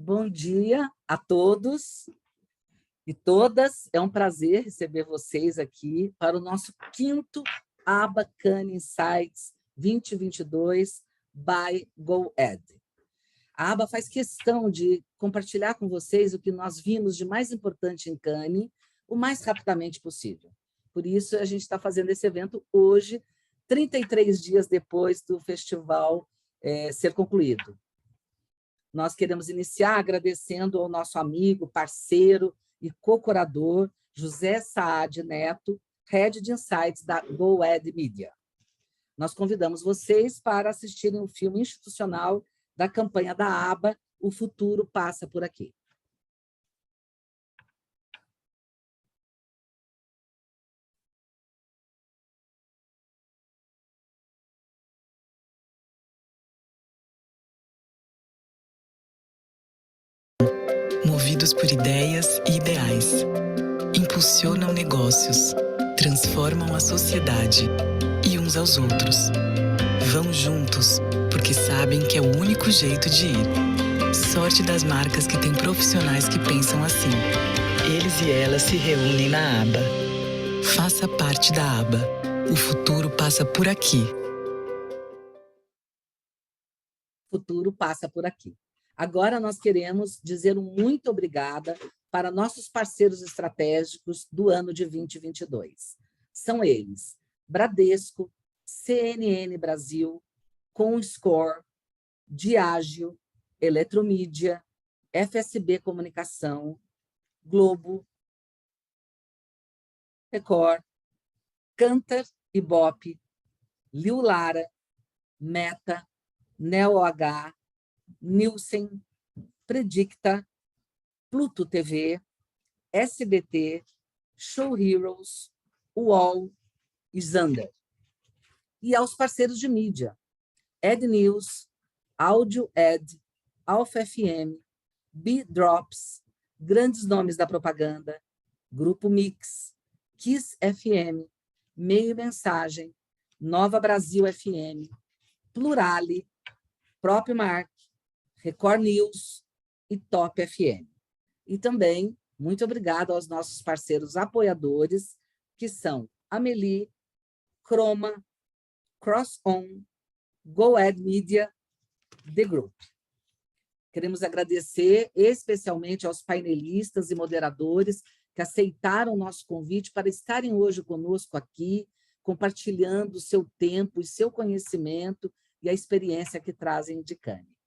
Bom dia a todos e todas. É um prazer receber vocês aqui para o nosso quinto Aba Cannes Insights 2022 by GoEd. A Aba faz questão de compartilhar com vocês o que nós vimos de mais importante em Cannes o mais rapidamente possível. Por isso, a gente está fazendo esse evento hoje, 33 dias depois do festival ser concluído. Nós queremos iniciar agradecendo ao nosso amigo, parceiro e co-curador, José Saad Neto, Head de Insights da GoEd Media. Nós convidamos vocês para assistirem o filme institucional da campanha da ABA, O Futuro Passa por Aqui. Movidos por ideias e ideais, impulsionam negócios, transformam a sociedade e uns aos outros. Vão juntos, porque sabem que é o único jeito de ir. Sorte das marcas que têm profissionais que pensam assim. Eles e elas se reúnem na ABA. Faça parte da ABA. O futuro passa por aqui. O futuro passa por aqui. Agora nós queremos dizer um muito obrigada para nossos parceiros estratégicos do ano de 2022. São eles: Bradesco, CNN Brasil, Comscore, Diageo, Eletromídia, FSB Comunicação, Globo, Record, Cantar e Bop, Liu Lara, Meta, NeoH, Nielsen, Predicta, Pluto TV, SBT, Show Heroes, UOL e Zander. E aos parceiros de mídia, Ed News, Áudio Ed, Alfa FM, B-Drops, grandes nomes da propaganda, Grupo Mix, Kiss FM, Meio Mensagem, Nova Brasil FM, Plurale, Próprio Mark, Record News e Top FM. E também, muito obrigada aos nossos parceiros apoiadores, que são Amelie, Chroma, CrossOn, GoEd Media, The Group. Queremos agradecer especialmente aos painelistas e moderadores que aceitaram o nosso convite para estarem hoje conosco aqui, compartilhando o seu tempo e seu conhecimento e a experiência que trazem de Cannes.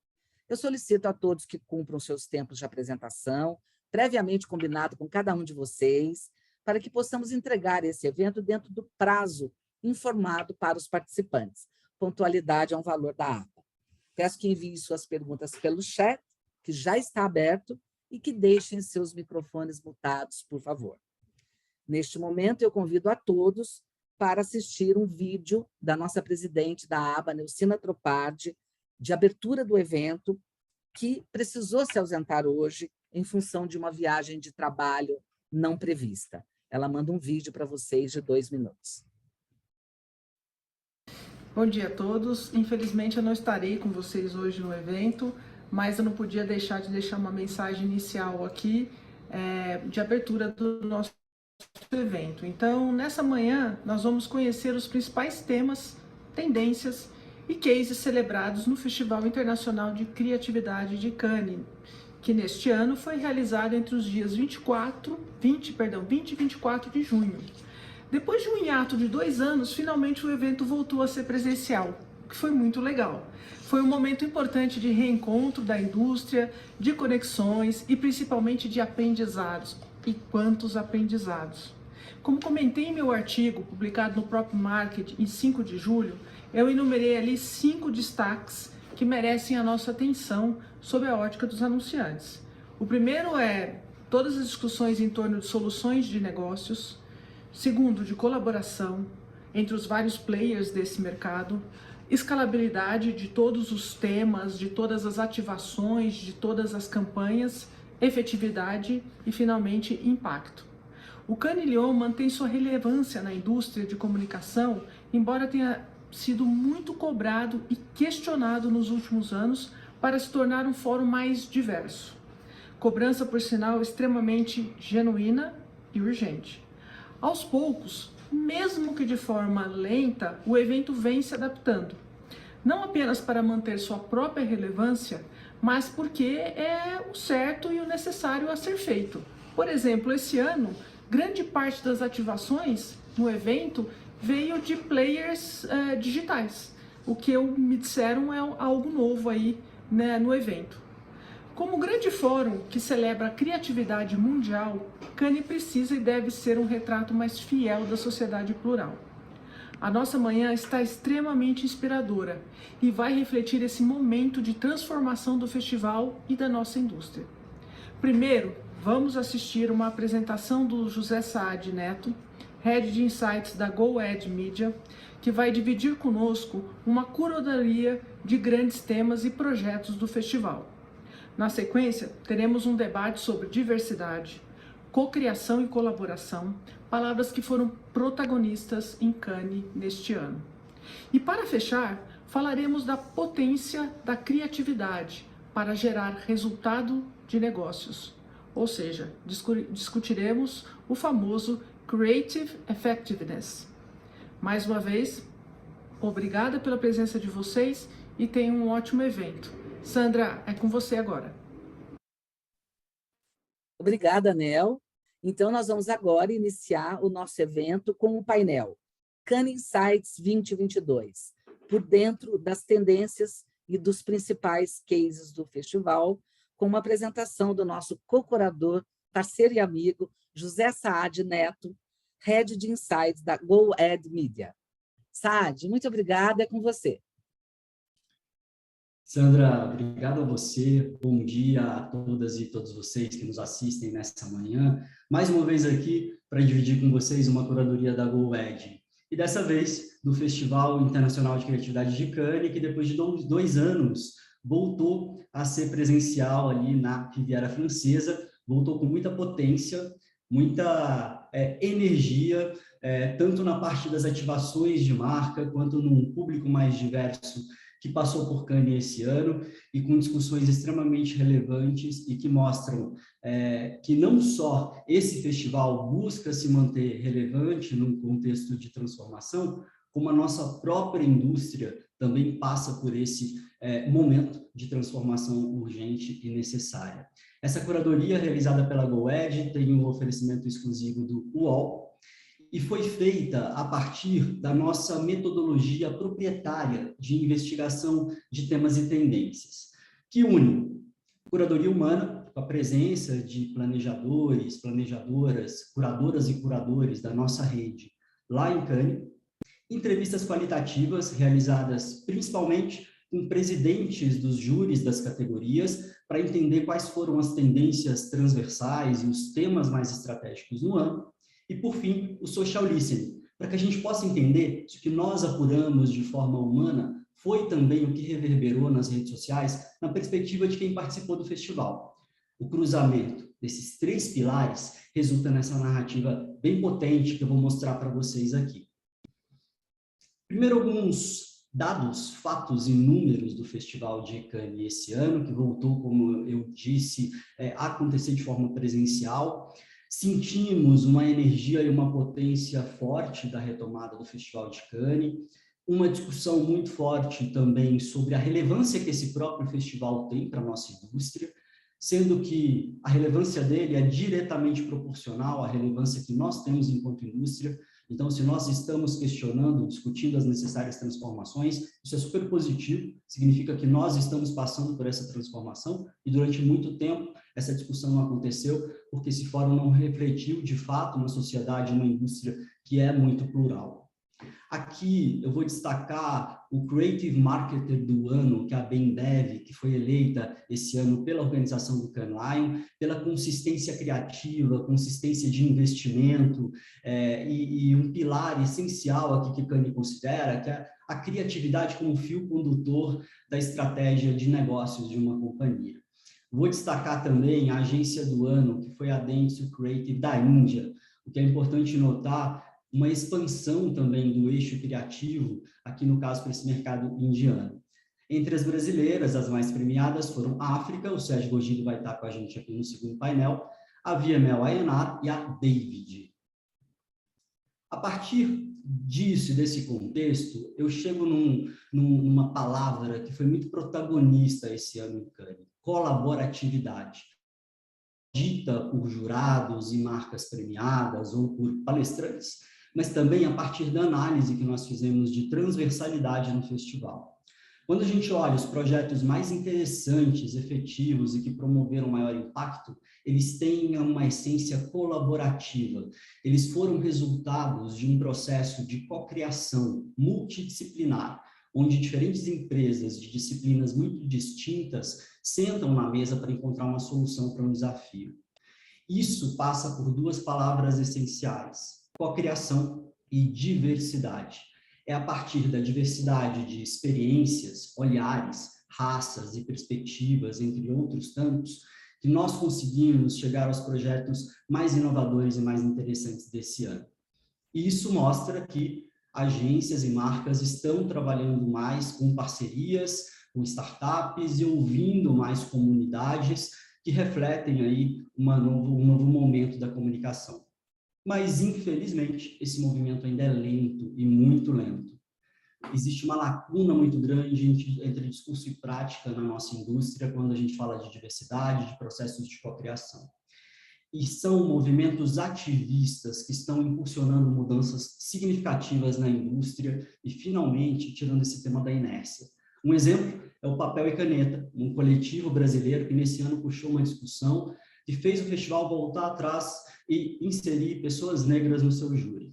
Eu solicito a todos que cumpram seus tempos de apresentação, previamente combinado com cada um de vocês, para que possamos entregar esse evento dentro do prazo informado para os participantes. Pontualidade é um valor da ABA. Peço que enviem suas perguntas pelo chat, que já está aberto, e que deixem seus microfones mutados, por favor. Neste momento, eu convido a todos para assistir um vídeo da nossa presidente da ABA, Neucina Tropardi, de abertura do evento, que precisou se ausentar hoje em função de uma viagem de trabalho não prevista. Ela manda um vídeo para vocês de 2 minutos. Bom dia a todos. Infelizmente, eu não estarei com vocês hoje no evento, mas eu não podia deixar de deixar uma mensagem inicial aqui de abertura do nosso evento. Então, nessa manhã, nós vamos conhecer os principais temas, tendências e cases celebrados no Festival Internacional de Criatividade de Cannes, que neste ano foi realizado entre os dias 20 e 24 de junho. Depois de um hiato de 2 anos, finalmente o evento voltou a ser presencial, o que foi muito legal. Foi um momento importante de reencontro da indústria, de conexões e principalmente de aprendizados. E quantos aprendizados! Como comentei em meu artigo, publicado no próprio Market em 5 de julho, eu enumerei ali 5 destaques que merecem a nossa atenção sob a ótica dos anunciantes. O primeiro é todas as discussões em torno de soluções de negócios. Segundo, de colaboração entre os vários players desse mercado. Escalabilidade de todos os temas, de todas as ativações, de todas as campanhas. Efetividade e, finalmente, impacto. O Cannes Lions mantém sua relevância na indústria de comunicação, embora tenha sido muito cobrado e questionado nos últimos anos para se tornar um fórum mais diverso. cobrança, por sinal, extremamente genuína e urgente. Aos poucos, mesmo que de forma lenta, o evento vem se adaptando. Não apenas para manter sua própria relevância, mas porque é o certo e o necessário a ser feito. Por exemplo, esse ano, grande parte das ativações no evento veio de players digitais. O que me disseram é algo novo aí, né, no evento. Como grande fórum que celebra a criatividade mundial, Cannes precisa e deve ser um retrato mais fiel da sociedade plural. A nossa manhã está extremamente inspiradora e vai refletir esse momento de transformação do festival e da nossa indústria. Primeiro, vamos assistir uma apresentação do José Saad Neto, Head de Insights da GoEd Media, que vai dividir conosco uma curadoria de grandes temas e projetos do festival. Na sequência, teremos um debate sobre diversidade, cocriação e colaboração, palavras que foram protagonistas em Cannes neste ano. E para fechar, falaremos da potência da criatividade para gerar resultado de negócios. Ou seja, discutiremos o famoso Creative Effectiveness. Mais uma vez, obrigada pela presença de vocês e tenham um ótimo evento. Sandra, é com você agora. Obrigada, Nel. Então, nós vamos agora iniciar o nosso evento com o painel Cannes Insights 2022, por dentro das tendências e dos principais cases do festival, com uma apresentação do nosso co-curador, parceiro e amigo, José Saad Neto, Head de Insights da GoEd Media. Saad, muito obrigada, é com você. Sandra, obrigado a você. Bom dia a todas e todos vocês que nos assistem nessa manhã. Mais uma vez aqui para dividir com vocês uma curadoria da GoEd. E dessa vez do Festival Internacional de Criatividade de Cannes, que depois de 2 anos voltou a ser presencial ali na Riviera Francesa, voltou com muita potência, muita energia, tanto na parte das ativações de marca, quanto num público mais diverso que passou por Cannes esse ano, e com discussões extremamente relevantes e que mostram que não só esse festival busca se manter relevante num contexto de transformação, como a nossa própria indústria também passa por esse momento de transformação urgente e necessária. Essa curadoria realizada pela GoEd tem um oferecimento exclusivo do UOL, e foi feita a partir da nossa metodologia proprietária de investigação de temas e tendências, que une curadoria humana, com a presença de planejadores, planejadoras, curadoras e curadores da nossa rede lá em Cannes, entrevistas qualitativas realizadas principalmente com presidentes dos júris das categorias, para entender quais foram as tendências transversais e os temas mais estratégicos no ano, e, por fim, o social listening, para que a gente possa entender se o que nós apuramos de forma humana foi também o que reverberou nas redes sociais, na perspectiva de quem participou do festival. O cruzamento desses 3 pilares resulta nessa narrativa bem potente que eu vou mostrar para vocês aqui. Primeiro, alguns dados, fatos e números do Festival de Cannes esse ano, que voltou, como eu disse, a acontecer de forma presencial. Sentimos uma energia e uma potência forte da retomada do Festival de Cannes, uma discussão muito forte também sobre a relevância que esse próprio festival tem para a nossa indústria, sendo que a relevância dele é diretamente proporcional à relevância que nós temos enquanto indústria. Então, se nós estamos questionando, discutindo as necessárias transformações, isso é super positivo, significa que nós estamos passando por essa transformação e durante muito tempo essa discussão não aconteceu, porque esse fórum não refletiu de fato uma sociedade, uma indústria que é muito plural. Aqui eu vou destacar o Creative Marketer do ano, que é a Bendev, que foi eleita esse ano pela organização do Cannes Lion, pela consistência criativa, consistência de investimento, e um pilar essencial aqui que Cannes considera, que é a criatividade como fio condutor da estratégia de negócios de uma companhia. Vou destacar também a agência do ano, que foi a Dentsu Creative da Índia, o que é importante notar, uma expansão também do eixo criativo, aqui no caso para esse mercado indiano. Entre as brasileiras, as mais premiadas foram a África, o Sérgio Gogili vai estar com a gente aqui no segundo painel, a Viemel Ayenar e a David. A partir disso, desse contexto, eu chego numa palavra que foi muito protagonista esse ano em Cannes: colaboratividade. Dita por jurados e marcas premiadas ou por palestrantes, mas também a partir da análise que nós fizemos de transversalidade no festival. Quando a gente olha os projetos mais interessantes, efetivos e que promoveram maior impacto, eles têm uma essência colaborativa. Eles foram resultados de um processo de cocriação multidisciplinar, onde diferentes empresas de disciplinas muito distintas sentam na mesa para encontrar uma solução para um desafio. Isso passa por duas palavras essenciais: cocriação e diversidade. É a partir da diversidade de experiências, olhares, raças e perspectivas, entre outros tantos, que nós conseguimos chegar aos projetos mais inovadores e mais interessantes desse ano. E isso mostra que agências e marcas estão trabalhando mais com parcerias, com startups e ouvindo mais comunidades que refletem aí um novo momento da comunicação. Mas, infelizmente, esse movimento ainda é lento e muito lento. Existe uma lacuna muito grande entre discurso e prática na nossa indústria quando a gente fala de diversidade, de processos de cocriação. E são movimentos ativistas que estão impulsionando mudanças significativas na indústria e, finalmente, tirando esse tema da inércia. Um exemplo é o Papel e Caneta, um coletivo brasileiro que, nesse ano, puxou uma discussão que fez o festival voltar atrás e inserir pessoas negras no seu júri.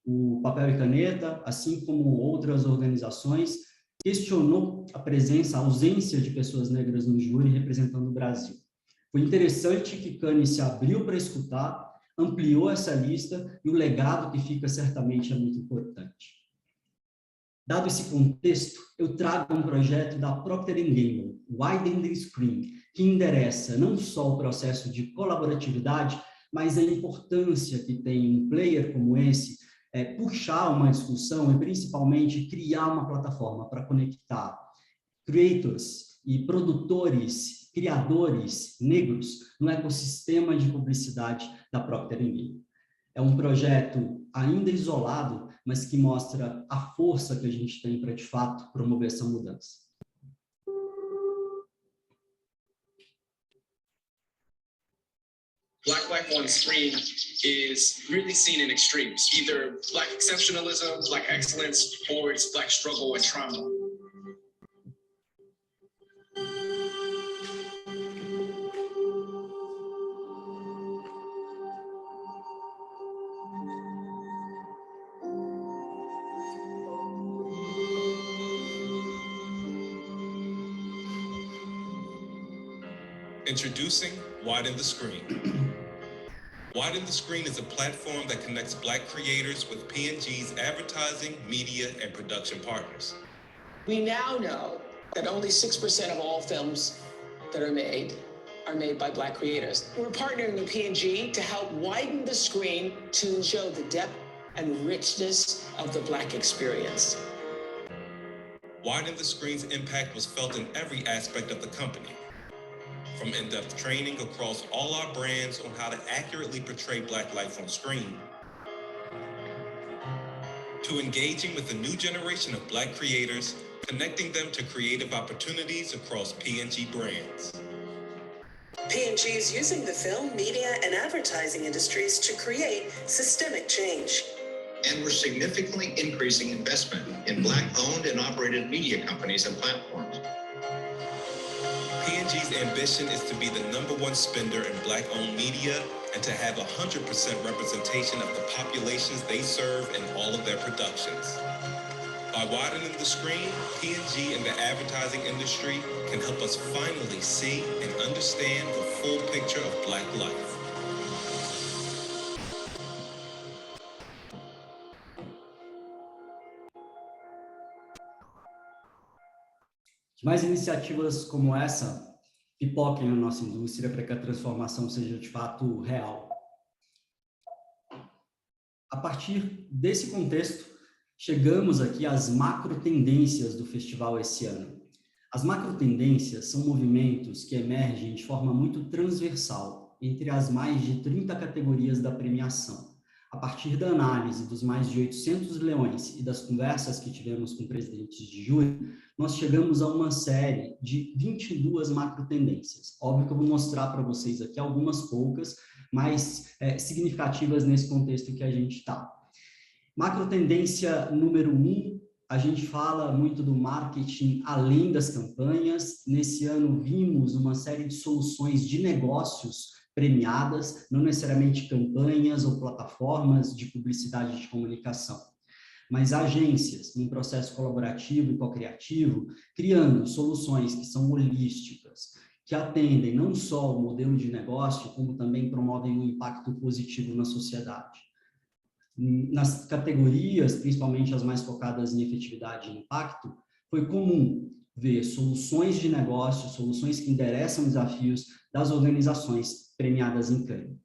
O Papel e Caneta, assim como outras organizações, questionou a presença, a ausência de pessoas negras no júri representando o Brasil. Foi interessante que Cannes se abriu para escutar, ampliou essa lista e o legado que fica certamente é muito importante. Dado esse contexto, eu trago um projeto da Procter & Gamble, Widen the Screen, que endereça não só o processo de colaboratividade, mas a importância que tem um player como esse puxar uma discussão e, principalmente, criar uma plataforma para conectar creators e produtores, criadores negros no ecossistema de publicidade da Procter & Gamble. É um projeto ainda isolado, mas que mostra a força que a gente tem para, de fato, promover essa mudança. Black life on screen is really seen in extremes, either Black exceptionalism, Black excellence, or it's Black struggle and trauma. Introducing Widen the Screen. Widen the Screen is a platform that connects Black creators with P&G's advertising, media, and production partners. We now know that only 6% of all films that are made by Black creators. We're partnering with P&G to help widen the screen to show the depth and richness of the Black experience. Widen the Screen's impact was felt in every aspect of the company. From in-depth training across all our brands on how to accurately portray Black life on screen, to engaging with a new generation of Black creators, connecting them to creative opportunities across P&G brands. P&G is using the film, media, and advertising industries to create systemic change. And we're significantly increasing investment in Black-owned and operated media companies and platforms. P&G's ambition is to be the #1 spender in Black-owned media and to have 100% representation of the populations they serve in all of their productions. By widening the screen, P&G and the advertising industry can help us finally see and understand the full picture of Black life. Que mais iniciativas como essa pipoquem na nossa indústria para que a transformação seja de fato real. A partir desse contexto, chegamos aqui às macro tendências do festival esse ano. As macrotendências são movimentos que emergem de forma muito transversal entre as mais de 30 categorias da premiação. A partir da análise dos mais de 800 leões e das conversas que tivemos com presidentes de júri, nós chegamos a uma série de 22 macrotendências. Óbvio que eu vou mostrar para vocês aqui algumas poucas, mais significativas nesse contexto que a gente está. Macrotendência número 1, a gente fala muito do marketing além das campanhas. Nesse ano vimos uma série de soluções de negócios premiadas, não necessariamente campanhas ou plataformas de publicidade de comunicação, mas agências, num processo colaborativo e co-criativo, criando soluções que são holísticas, que atendem não só o modelo de negócio, como também promovem um impacto positivo na sociedade. Nas categorias, principalmente as mais focadas em efetividade e impacto, foi comum ver soluções de negócio, soluções que endereçam desafios das organizações premiadas em Cannes.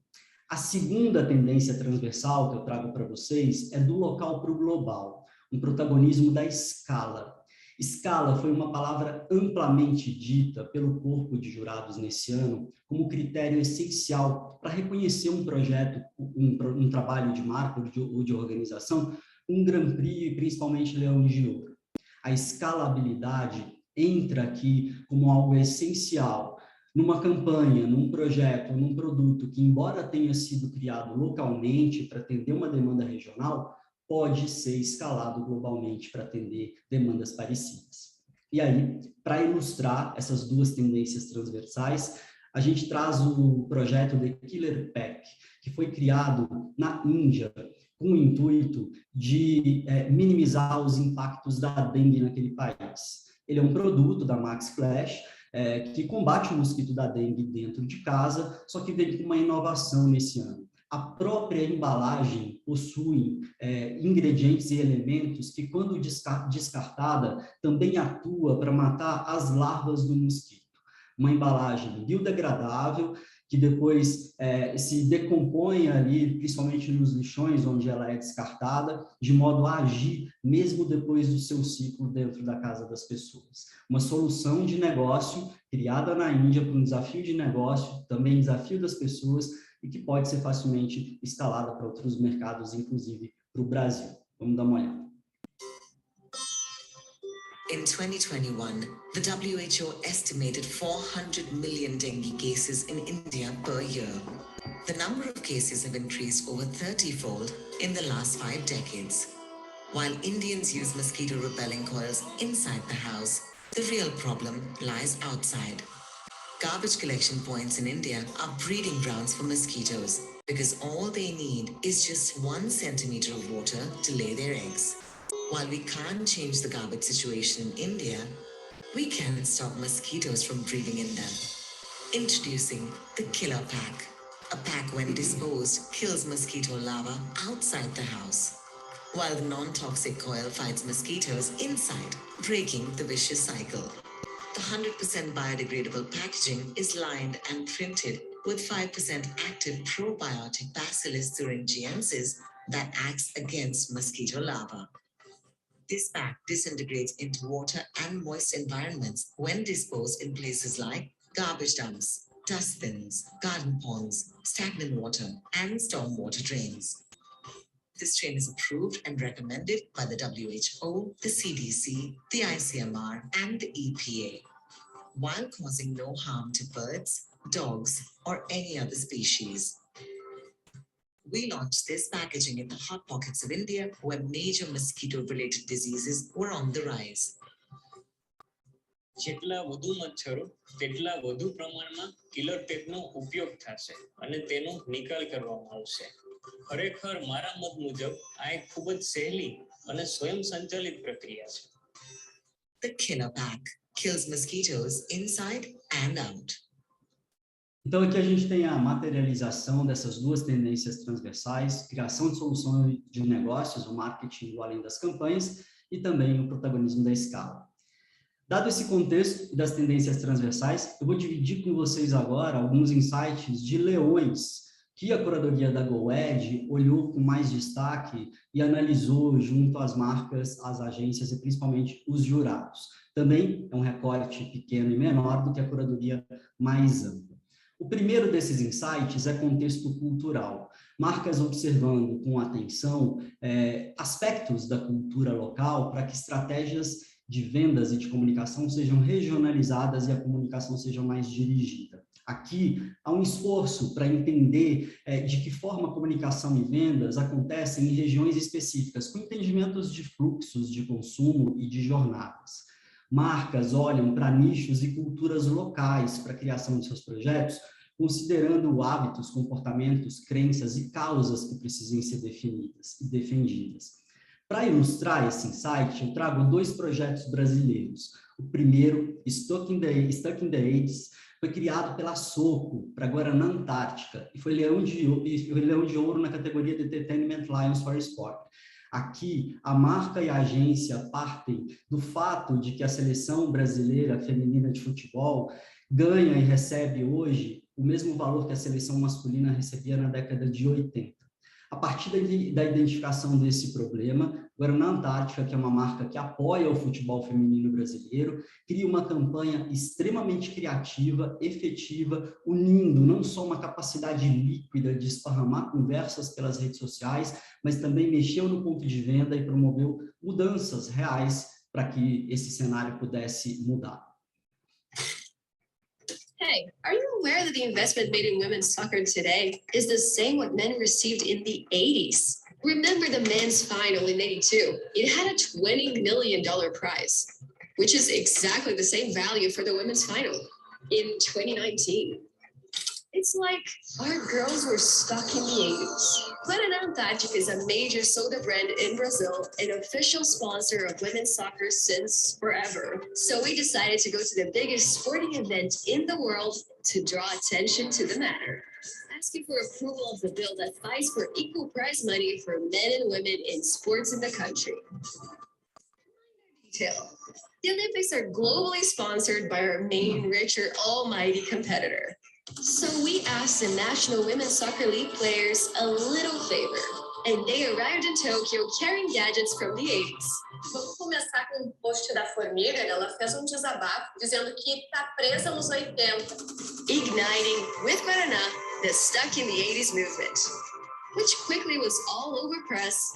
A segunda tendência transversal que eu trago para vocês é do local para o global, um protagonismo da escala. Escala foi uma palavra amplamente dita pelo corpo de jurados nesse ano como critério essencial para reconhecer um projeto, um trabalho de marca ou de organização, um Grand Prix, principalmente Leão de Ouro. A escalabilidade entra aqui como algo essencial numa campanha, num projeto, num produto que, embora tenha sido criado localmente para atender uma demanda regional, pode ser escalado globalmente para atender demandas parecidas. E aí, para ilustrar essas duas tendências transversais, a gente traz o projeto The Killer Pack, que foi criado na Índia com o intuito de minimizar os impactos da dengue naquele país. Ele é um produto da Max Flash, que combate o mosquito da dengue dentro de casa, só que veio com uma inovação nesse ano. A própria embalagem possui ingredientes e elementos que, quando descartada, também atua para matar as larvas do mosquito. Uma embalagem biodegradável, que depois se decompõe ali, principalmente nos lixões onde ela é descartada, de modo a agir mesmo depois do seu ciclo dentro da casa das pessoas. Uma solução de negócio criada na Índia para um desafio de negócio, também desafio das pessoas, e que pode ser facilmente escalada para outros mercados, inclusive para o Brasil. Vamos dar uma olhada. In 2021, the WHO estimated 400 million dengue cases in India per year. The number of cases have increased over 30-fold in the last 5 decades. While Indians use mosquito-repelling coils inside the house, the real problem lies outside. Garbage collection points in India are breeding grounds for mosquitoes because all they need is just 1 centimeter of water to lay their eggs. While we can't change the garbage situation in India, we can stop mosquitoes from breeding in them. Introducing the Killer Pack. A pack, when disposed, kills mosquito larvae outside the house, while the non-toxic coil fights mosquitoes inside, breaking the vicious cycle. The 100% biodegradable packaging is lined and printed with 5% active probiotic Bacillus thuringiensis that acts against mosquito larvae. This pack disintegrates into water and moist environments when disposed in places like garbage dumps, dustbins, garden ponds, stagnant water, and stormwater drains. This strain is approved and recommended by the WHO, the CDC, the ICMR, and the EPA, while causing no harm to birds, dogs, or any other species. We launched this packaging in the hot pockets of India, where major mosquito-related diseases were on the rise. જેટલા વધુ મચ્છરો તેટલા વધુ પ્રમાણમાં કિલર પેકનો ઉપયોગ થશે અને તેનો નિકાલ કરવામાં આવશે. ખરેખર મારા મત મુજબ આ એક ખૂબ જ સહેલી અને સ્વયં સંચાલિત પ્રક્રિયા છે. The Killer Pack kills mosquitoes inside and out. Então, aqui a gente tem a materialização dessas duas tendências transversais, criação de soluções de negócios, o marketing do além das campanhas, e também o protagonismo da escala. Dado esse contexto das tendências transversais, eu vou dividir com vocês agora alguns insights de leões que a curadoria da GoEd olhou com mais destaque e analisou junto às marcas, às agências e principalmente os jurados. Também é um recorte pequeno e menor do que a curadoria mais ampla. O primeiro desses insights é contexto cultural. Marcas observando com atenção aspectos da cultura local para que estratégias de vendas e de comunicação sejam regionalizadas e a comunicação seja mais dirigida. Aqui há um esforço para entender de que forma a comunicação e vendas acontecem em regiões específicas, com entendimentos de fluxos de consumo e de jornadas. Marcas olham para nichos e culturas locais para a criação de seus projetos, considerando hábitos, comportamentos, crenças e causas que precisem ser definidas e defendidas. Para ilustrar esse insight, eu trago 2 projetos brasileiros. O primeiro, Stuck in the 80s, foi criado pela Soco para Guaraná Antártica e foi leão de ouro na categoria de Entertainment Lions for Sport. Aqui, a marca e a agência partem do fato de que a seleção brasileira feminina de futebol ganha e recebe hoje o mesmo valor que a seleção masculina recebia na década de 80. A partir da identificação desse problema, Guaraná Antártica, que é uma marca que apoia o futebol feminino brasileiro, cria uma campanha extremamente criativa, efetiva, unindo não só uma capacidade líquida de esparramar conversas pelas redes sociais, mas também mexeu no ponto de venda e promoveu mudanças reais para que esse cenário pudesse mudar. Hey, are you aware that the investment made in women's soccer today is the same what men received in the 80s? Remember the men's final in 82? It had a $20 million prize, which is exactly the same value for the women's final in 2019. It's like our girls were stuck in the 80s. Guaraná Antártica is a major soda brand in Brazil, an official sponsor of women's soccer since forever. So we decided to go to the biggest sporting event in the world to draw attention to the matter. Asking for approval of the bill that fights for equal prize money for men and women in sports in the country. Detail. The Olympics are globally sponsored by our main, richer, almighty competitor. So we asked the National Women's Soccer League players a little favor, and they arrived in Tokyo carrying gadgets from the 80s. Vamos começar com o post da Formiga. Ela fez desabafo dizendo que está presa nos 80. Igniting, with Guaraná, the Stuck in the 80s movement, which quickly was all over press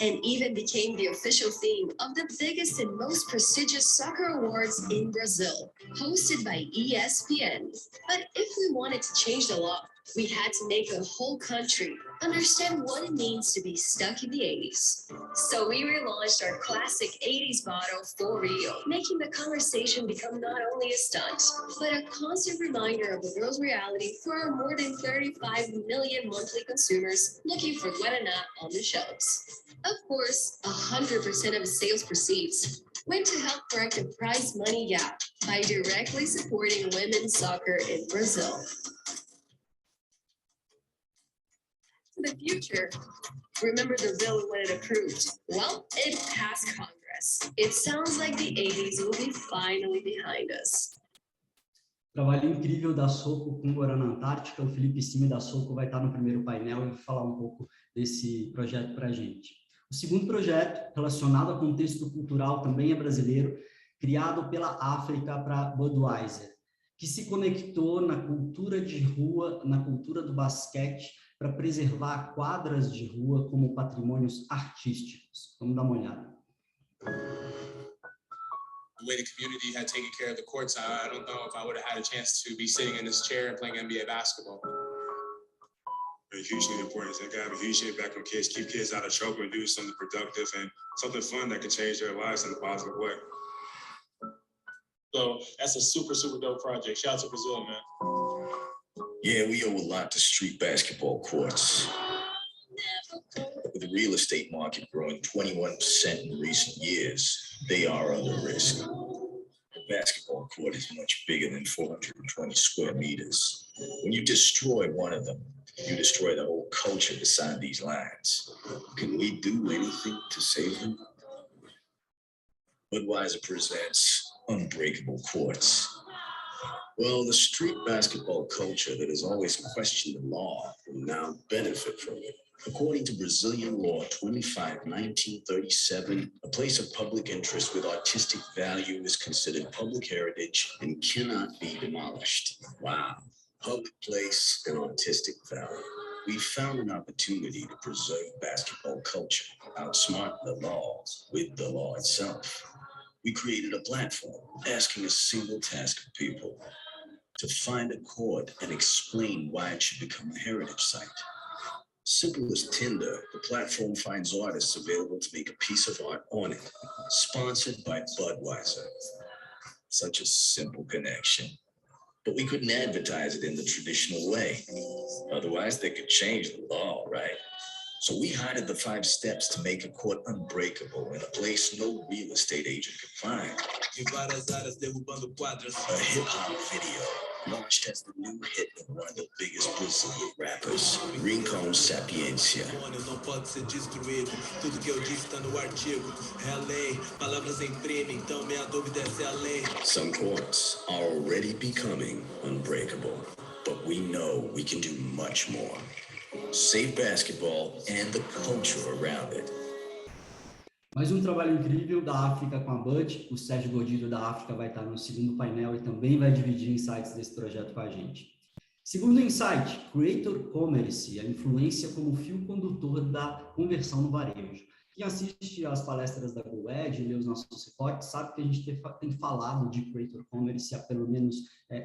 and even became the official theme of the biggest and most prestigious soccer awards in Brazil, hosted by ESPN. But if we wanted to change the law, we had to make the whole country understand what it means to be stuck in the 80s. So we relaunched our classic 80s motto for real, making the conversation become not only a stunt, but a constant reminder of the girl's reality for our more than 35 million monthly consumers looking for Guaraná on the shelves. Of course, 100% of sales proceeds went to help correct the prize money gap by directly supporting women's soccer in Brazil. The future. Remember the bill when it approved? Well, it passed Congress. It sounds like the 80s will be finally behind us. Trabalho incrível da Soco com Guaraná Antártica. O Felipe Cime da Soco vai estar no primeiro painel e vai falar um pouco desse projeto para a gente. O segundo projeto, relacionado ao contexto cultural, também é brasileiro, criado pela África para Budweiser, que se conectou na cultura de rua, na cultura do basquete, para preservar quadras de rua como patrimônios artísticos. Vamos dar uma olhada. The way the community had taken care of the courts, I don't know if I would have had a chance to be sitting in this chair and playing NBA basketball. Hugely important. It's going to have a huge impact on kids, keep kids out of trouble and do something productive and something fun that can change their lives in a positive way. So that's a super, super dope project. Shout out to Brazil, man. Yeah, we owe a lot to street basketball courts. With the real estate market growing 21% in recent years, they are under risk. The basketball court is much bigger than 420 square meters. When you destroy one of them, you destroy the whole culture beside these lines. Can we do anything to save them? Budweiser presents Unbreakable Courts. Well, the street basketball culture that has always questioned the law will now benefit from it. According to Brazilian law 25/1937, a place of public interest with artistic value is considered public heritage and cannot be demolished. Wow. Public place and artistic value. We found an opportunity to preserve basketball culture, outsmart the laws with the law itself. We created a platform asking a single task of people: to find a court and explain why it should become a heritage site. Simple as Tinder, the platform finds artists available to make a piece of art on it, sponsored by Budweiser. Such a simple connection. But we couldn't advertise it in the traditional way. Otherwise, they could change the law, right? So we hired the 5 steps to make a court unbreakable in a place no real estate agent could find. A hip-hop video launched as the new hit of one of the biggest Brazilian rappers, Rincon Sapiência. Some courts are already becoming unbreakable, but we know we can do much more. Save basketball and the culture around it. Mais um trabalho incrível da África com a Bud. O Sérgio Gordilho da África vai estar no segundo painel e também vai dividir insights desse projeto com a gente. Segundo insight, Creator Commerce, a influência como fio condutor da conversão no varejo. Quem assiste às palestras da GoEd e lê os nossos reportes sabe que a gente tem falado de Creator Commerce há pelo menos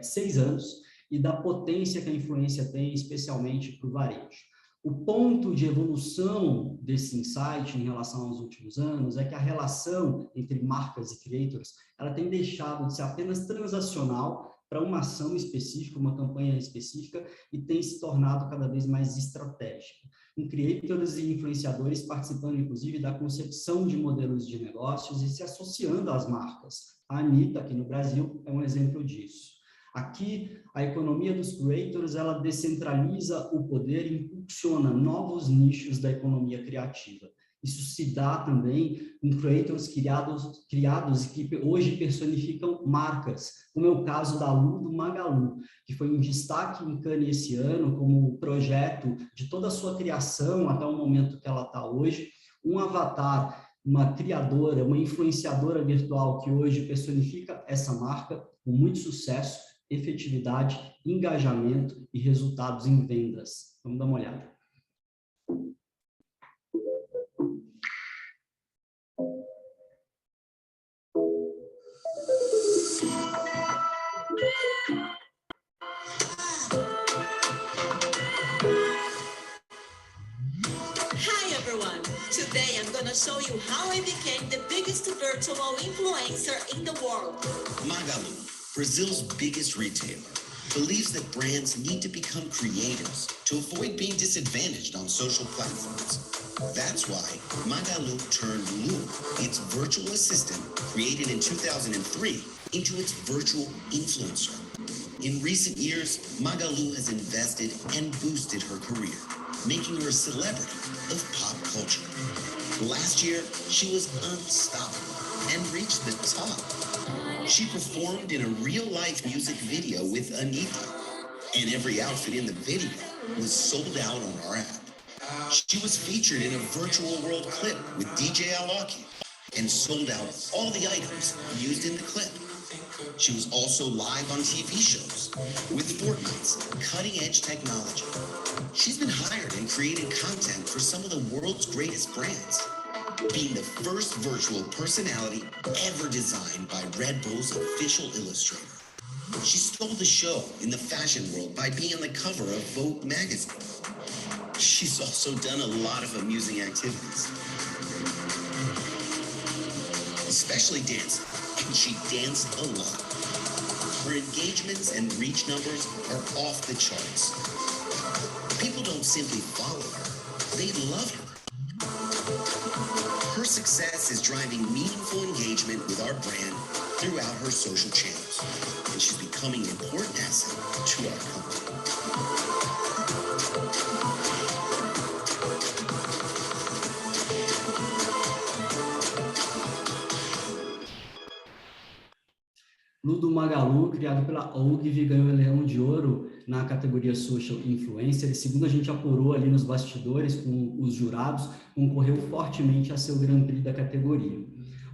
6 anos e da potência que a influência tem, especialmente para o varejo. O ponto de evolução desse insight em relação aos últimos anos é que a relação entre marcas e creators, ela tem deixado de ser apenas transacional para uma ação específica, uma campanha específica, e tem se tornado cada vez mais estratégica. Com creators e influenciadores participando, inclusive, da concepção de modelos de negócios e se associando às marcas. A Anitta, aqui no Brasil, é um exemplo disso. Aqui, a economia dos creators, ela descentraliza o poder e impulsiona novos nichos da economia criativa. Isso se dá também com creators criados que hoje personificam marcas, como é o caso da Lu do Magalu, que foi um destaque em Cannes esse ano, como projeto de toda a sua criação até o momento que ela está hoje, um avatar, uma criadora, uma influenciadora virtual que hoje personifica essa marca com muito sucesso, efetividade, engajamento e resultados em vendas. Vamos dar uma olhada. Hi everyone! Today I'm gonna show you how I became the biggest virtual influencer in the world. Magalu, Brazil's biggest retailer, believes that brands need to become creators to avoid being disadvantaged on social platforms. That's why Magalu turned Lu, its virtual assistant created in 2003, into its virtual influencer. In recent years, Magalu has invested and boosted her career, making her a celebrity of pop culture. Last year, she was unstoppable and reached the top. She performed in a real-life music video with Anitta, and every outfit in the video was sold out on our app. She was featured in a virtual world clip with DJ Alaki and sold out all the items used in the clip. She was also live on TV shows with Fortnite's cutting-edge technology. She's been hired and created content for some of the world's greatest brands, being the first virtual personality ever designed by Red Bull's official illustrator. She stole the show in the fashion world by being on the cover of Vogue magazine. She's also done a lot of amusing activities, especially dancing, and she danced a lot. Her engagements and reach numbers are off the charts. People don't simply follow her, they love her. Her success is driving meaningful engagement with our brand throughout her social channels, and she's becoming an important asset to our company. Ludo Magalu, criado pela Ogilvy, ganhou o Leão de Ouro na categoria Social Influencer. E, segundo a gente apurou ali nos bastidores com os jurados, concorreu fortemente a ser o Grand Prix da categoria.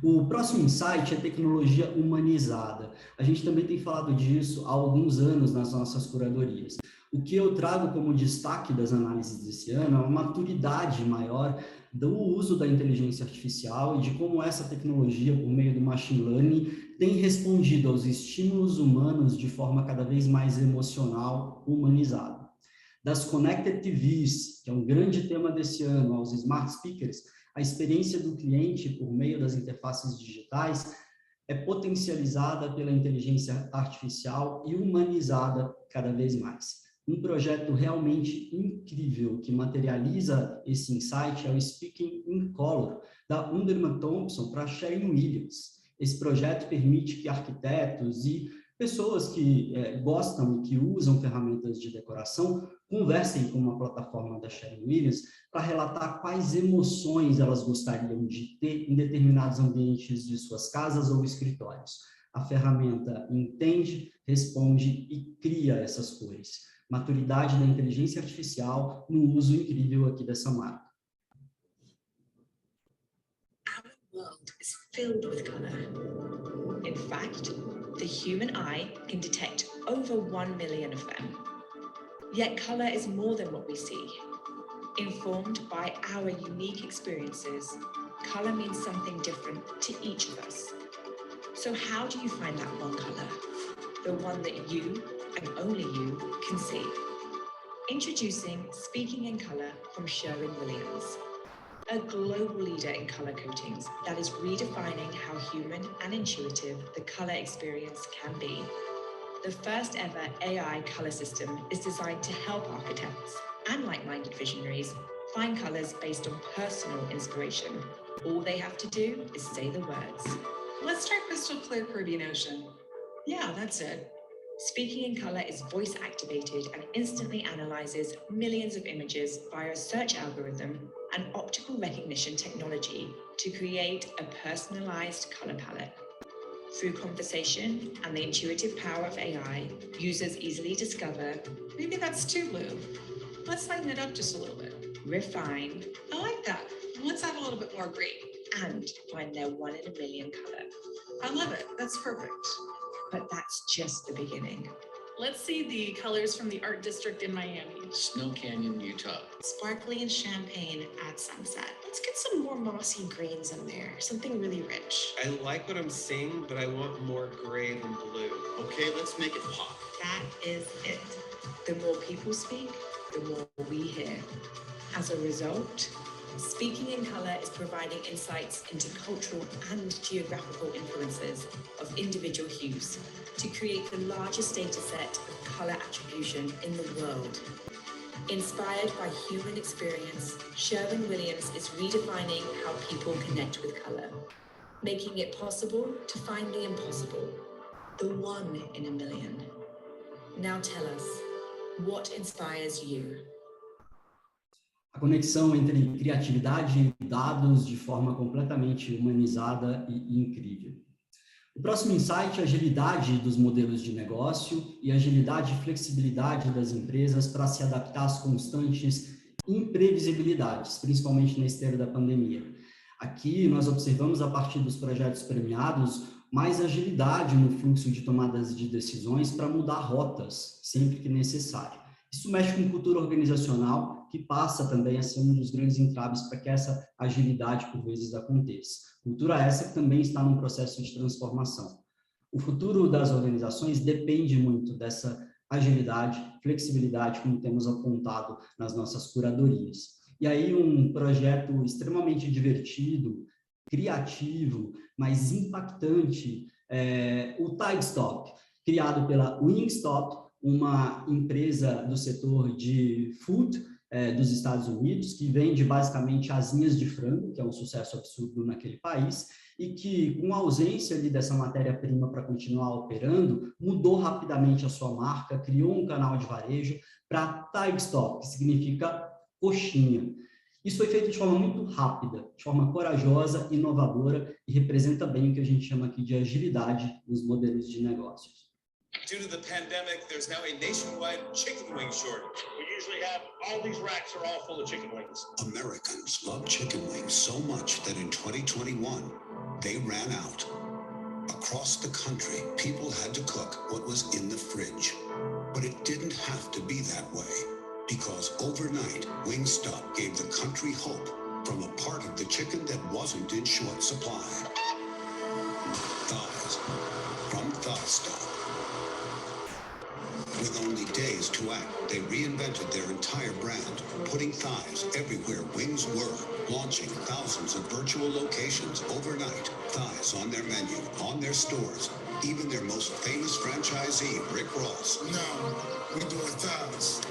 O próximo insight é tecnologia humanizada. A gente também tem falado disso há alguns anos nas nossas curadorias. O que eu trago como destaque das análises desse ano é uma maturidade maior do uso da inteligência artificial e de como essa tecnologia, por meio do machine learning, tem respondido aos estímulos humanos de forma cada vez mais emocional, humanizada. Das Connected TVs, que é um grande tema desse ano, aos Smart Speakers, a experiência do cliente por meio das interfaces digitais é potencializada pela inteligência artificial e humanizada cada vez mais. Um projeto realmente incrível que materializa esse insight é o Speaking in Color, da Underman Thompson para Sharon Williams. Esse projeto permite que arquitetos e pessoas que gostam e que usam ferramentas de decoração conversem com uma plataforma da Sharon Williams para relatar quais emoções elas gostariam de ter em determinados ambientes de suas casas ou escritórios. A ferramenta entende, responde e cria essas cores. Maturidade da inteligência artificial no uso incrível aqui dessa marca. Our world is filled with color. In fact, the human eye can detect over 1 million of them. Yet color is more than what we see. Informed by our unique experiences, color means something different to each of us. So how do you find that one color? The one that you and only you can see. Introducing Speaking in Color from Sherwin-Williams, a global leader in color coatings that is redefining how human and intuitive the color experience can be. The first ever AI color system is designed to help architects and like-minded visionaries find colors based on personal inspiration. All they have to do is say the words. Let's try crystal clear Caribbean Ocean. Yeah, that's it. Speaking in Color is voice activated and instantly analyzes millions of images via a search algorithm and optical recognition technology to create a personalized color palette. Through conversation and the intuitive power of AI, users easily discover, maybe that's too blue. Let's lighten it up just a little bit. Refine. I like that. Let's add a little bit more green. And find their 1 in a million color. I love it. That's perfect. But that's just the beginning. Let's see the colors from the art district in Miami. Snow Canyon, Utah. Sparkly and champagne at sunset. Let's get some more mossy greens in there. Something really rich. I like what I'm seeing, but I want more gray than blue. Okay, let's make it pop. That is it. The more people speak, the more we hear. As a result, Speaking in Color is providing insights into cultural and geographical influences of individual hues to create the largest data set of color attribution in the world. Inspired by human experience, Sherwin-Williams is redefining how people connect with color, making it possible to find the impossible, the 1 in a million. Now tell us, what inspires you? A conexão entre criatividade e dados de forma completamente humanizada e incrível. O próximo insight é a agilidade dos modelos de negócio e agilidade e flexibilidade das empresas para se adaptar às constantes imprevisibilidades, principalmente na esteira da pandemia. Aqui nós observamos, a partir dos projetos premiados, mais agilidade no fluxo de tomadas de decisões para mudar rotas sempre que necessário. Isso mexe com cultura organizacional, que passa também a ser um dos grandes entraves para que essa agilidade, por vezes, aconteça. Cultura essa que também está num processo de transformação. O futuro das organizações depende muito dessa agilidade, flexibilidade, como temos apontado nas nossas curadorias. E aí um projeto extremamente divertido, criativo, mas impactante, o Tidestop, criado pela Wingstop, uma empresa do setor de food dos Estados Unidos, que vende basicamente asinhas de frango, que é um sucesso absurdo naquele país, e que, com a ausência ali dessa matéria-prima para continuar operando, mudou rapidamente a sua marca, criou um canal de varejo para Tidestop, que significa coxinha. Isso foi feito de forma muito rápida, de forma corajosa, inovadora e representa bem o que a gente chama aqui de agilidade nos modelos de negócios. Due to the pandemic, there's now a nationwide chicken wing shortage. We usually have all these racks are all full of chicken wings. Americans love chicken wings so much that in 2021, they ran out. Across the country, people had to cook what was in the fridge. But it didn't have to be that way, because overnight, Wingstop gave the country hope from a part of the chicken that wasn't in short supply. Thighs from ThighStop. With only days to act, they reinvented their entire brand, putting thighs everywhere wings were, launching thousands of virtual locations overnight, thighs on their menu, on their stores, even their most famous franchisee, Rick Ross. Now, we're doing thighs.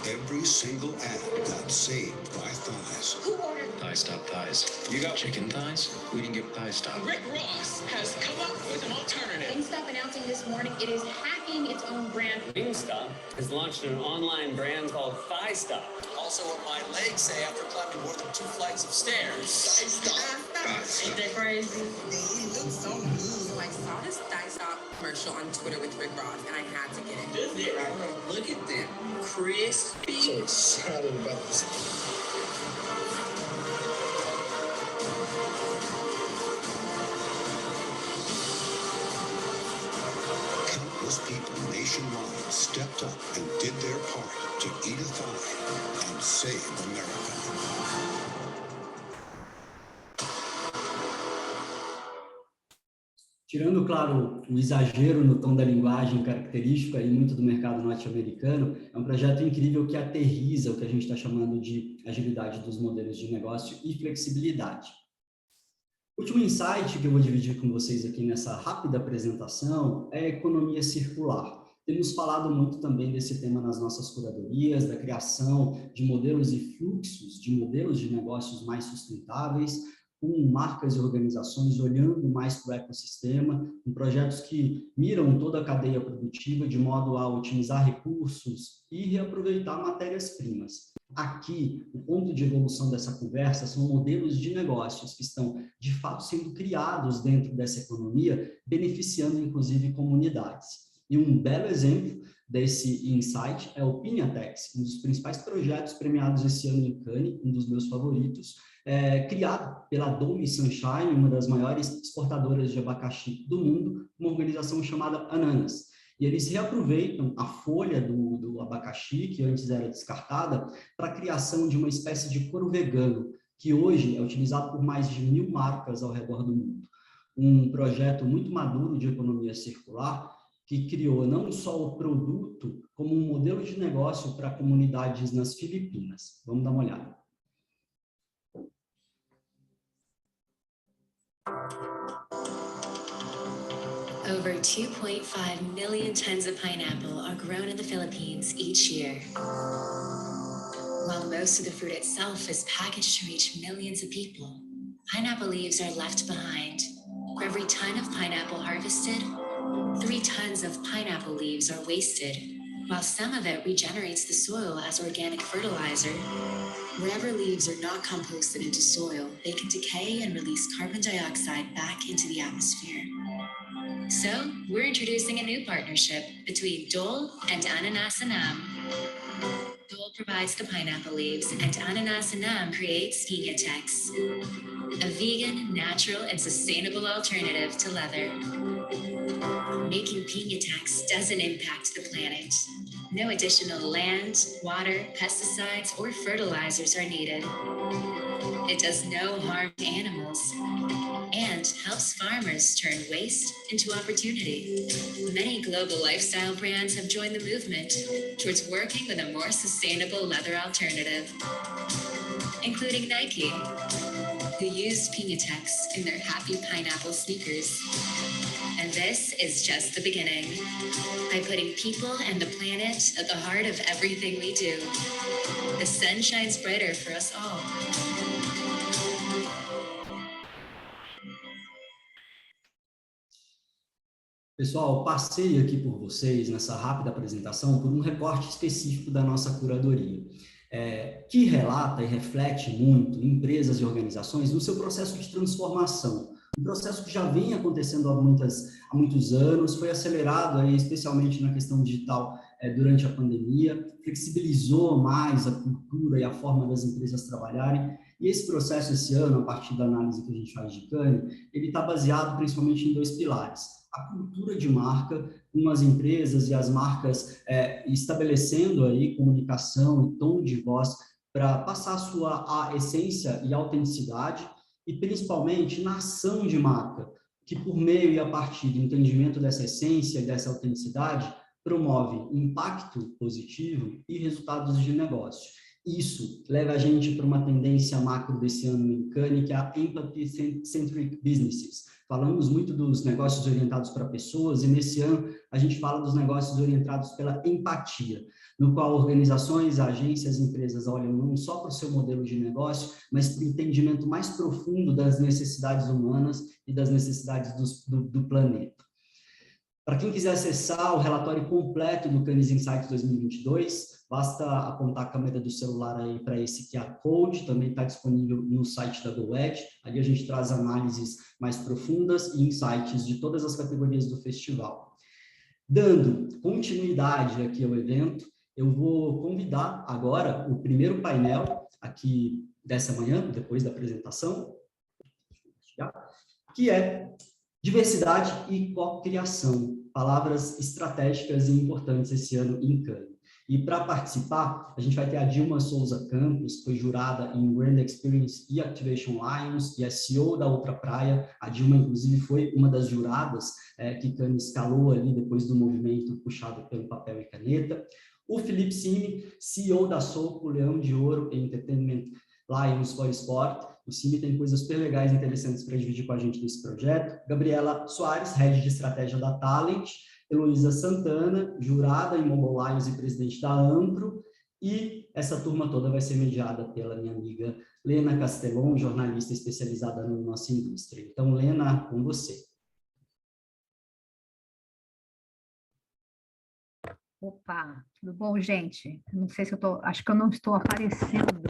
Every single ad got saved by thighs. Who ordered ThighStop thighs. You got chicken thighs? We didn't get ThighStop. Rick Ross has come up with an alternative. Wingstop announcing this morning it is hacking its own brand. Wingstop has launched an online brand called ThighStop. Also what my legs say after climbing more than 2 flights of stairs. Ain't that crazy? He looks so good. So I saw this ThighStop commercial on Twitter with Rick Ross, and I had to get it. This is it right here. Look at them. Crispy. So excited about this. Countless people nationwide stepped up and did their part to eat a thigh and save America. Tirando, claro, o exagero no tom da linguagem característico aí muito do mercado norte-americano, é um projeto incrível que aterriza o que a gente está chamando de agilidade dos modelos de negócio e flexibilidade. O último insight que eu vou dividir com vocês aqui nessa rápida apresentação é a economia circular. Temos falado muito também desse tema nas nossas curadorias, da criação de modelos e fluxos de modelos de negócios mais sustentáveis, com marcas e organizações olhando mais para o ecossistema, em projetos que miram toda a cadeia produtiva de modo a otimizar recursos e reaproveitar matérias-primas. Aqui, o ponto de evolução dessa conversa são modelos de negócios que estão, de fato, sendo criados dentro dessa economia, beneficiando, inclusive, comunidades. E um belo exemplo desse insight é o Pinhatex, um dos principais projetos premiados esse ano em Cannes, um dos meus favoritos, criado pela Dome Sunshine, uma das maiores exportadoras de abacaxi do mundo, uma organização chamada Ananas. E eles reaproveitam a folha do abacaxi, que antes era descartada, para a criação de uma espécie de couro vegano, que hoje é utilizado por mais de 1000 marcas ao redor do mundo. Um projeto muito maduro de economia circular, que criou não só o produto, como um modelo de negócio para comunidades nas Filipinas. Vamos dar uma olhada. Over 2.5 million tons of pineapple are grown in the Philippines each year. While most of the fruit itself is packaged to reach millions of people, pineapple leaves are left behind. For every ton of pineapple harvested, 3 tons of pineapple leaves are wasted, while some of it regenerates the soil as organic fertilizer. Wherever leaves are not composted into soil, they can decay and release carbon dioxide back into the atmosphere. So, we're introducing a new partnership between Dole and Ananas Anam. Dole provides the pineapple leaves, and Ananas Anam creates Pinhatex, a vegan, natural, and sustainable alternative to leather. Making Pinhatex doesn't impact the planet. No additional land, water, pesticides, or fertilizers are needed. It does no harm to animals and helps farmers turn waste into opportunity. Many global lifestyle brands have joined the movement towards working with a more sustainable leather alternative, including Nike, who used Pinhatex in their Happy Pineapple sneakers. And this is just the beginning. By putting people and the planet at the heart of everything we do, the sun shines brighter for us all. Pessoal, passei aqui por vocês nessa rápida apresentação por um recorte específico da nossa curadoria. que relata e reflete muito empresas e organizações no seu processo de transformação. Um processo que já vem acontecendo há muitos anos, foi acelerado aí, especialmente na questão digital durante a pandemia, flexibilizou mais a cultura e a forma das empresas trabalharem. E esse processo, esse ano, a partir da análise que a gente faz de Cannes, ele está baseado principalmente em 2 pilares. A cultura de marca, com as empresas e as marcas estabelecendo aí comunicação e tom de voz para passar a essência e autenticidade, e principalmente na ação de marca, que por meio e a partir do entendimento dessa essência e dessa autenticidade, promove impacto positivo e resultados de negócio. Isso leva a gente para uma tendência macro desse ano em Cannes, que é a Empathy-Centric Businesses. Falamos muito dos negócios orientados para pessoas, e nesse ano a gente fala dos negócios orientados pela empatia, no qual organizações, agências, empresas olham não só para o seu modelo de negócio, mas para o entendimento mais profundo das necessidades humanas e das necessidades do planeta. Para quem quiser acessar o relatório completo do Cannes Insights 2022, basta apontar a câmera do celular aí para esse QR Code, também está disponível no site da GoEd. Ali a gente traz análises mais profundas e insights de todas as categorias do festival. Dando continuidade aqui ao evento, eu vou convidar agora o primeiro painel aqui dessa manhã, depois da apresentação, que é diversidade e cocriação, palavras estratégicas e importantes esse ano em Cannes. E para participar, a gente vai ter a Dilma Souza Campos, que foi jurada em Brand Experience e Activation Lions, e é CEO da Outra Praia. A Dilma, inclusive, foi uma das juradas que Cannes escalou ali depois do movimento puxado pelo papel e caneta. O Felipe Cime, CEO da Soco, Leão de Ouro Entertainment Lions for Sport. O Cime tem coisas super legais e interessantes para dividir com a gente nesse projeto. Gabriela Soares, Head de Estratégia da Talent. Heloísa Santana, jurada em Mobile Lions e presidente da Ampro. E essa turma toda vai ser mediada pela minha amiga Lena Castellon, jornalista especializada na nossa indústria. Então, Lena, com você. Opa, tudo bom, gente? Não sei se acho que eu não estou aparecendo.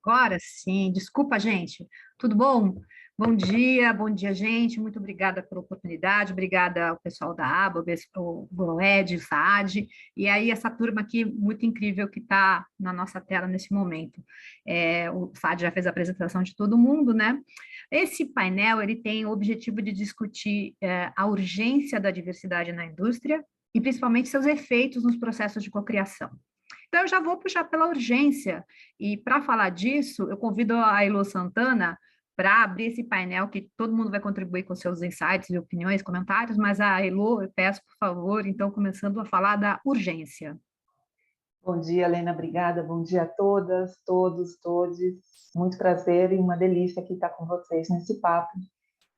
Agora sim, desculpa, gente. Tudo bom? Bom dia, gente. Muito obrigada pela oportunidade, obrigada ao pessoal da ABA, o GoEd, o SAAD, e aí essa turma aqui muito incrível que está na nossa tela nesse momento. O SAAD já fez a apresentação de todo mundo, né? Esse painel, ele tem o objetivo de discutir a urgência da diversidade na indústria, e principalmente seus efeitos nos processos de cocriação. Então, eu já vou puxar pela urgência, e para falar disso, eu convido a Elo Santana para abrir esse painel, que todo mundo vai contribuir com seus insights e opiniões, comentários, mas a Elo, eu peço, por favor, então, começando a falar da urgência. Bom dia, Helena, obrigada. Bom dia a todas, todos, todes. Muito prazer e uma delícia aqui estar com vocês nesse papo.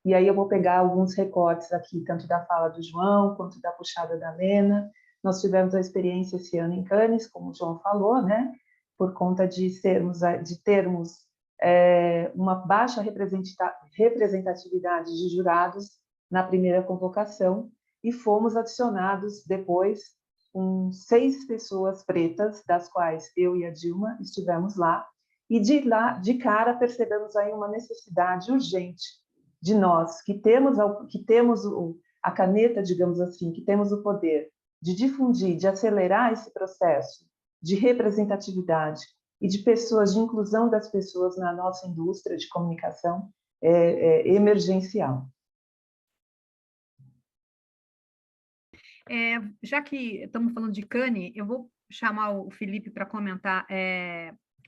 E aí eu vou pegar alguns recortes aqui, tanto da fala do João, quanto da puxada da Lena. Nós tivemos a experiência esse ano em Cannes, como o João falou, né? Por conta de termos uma baixa representatividade de jurados na primeira convocação, e fomos adicionados depois com 6 pessoas pretas, das quais eu e a Dilma estivemos lá, e de cara percebemos aí uma necessidade urgente de nós, que temos a caneta, digamos assim, que temos o poder de difundir, de acelerar esse processo de representatividade e de inclusão das pessoas na nossa indústria de comunicação emergencial. Já que estamos falando de Cannes, eu vou chamar o Felipe para comentar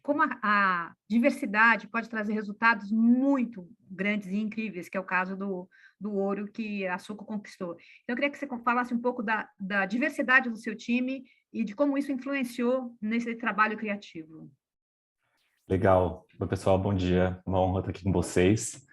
como a diversidade pode trazer resultados muito grandes e incríveis, que é o caso do ouro que a Soco conquistou. Então, eu queria que você falasse um pouco da diversidade do seu time e de como isso influenciou nesse trabalho criativo. Legal. Oi, pessoal, bom dia. Uma honra estar aqui com vocês.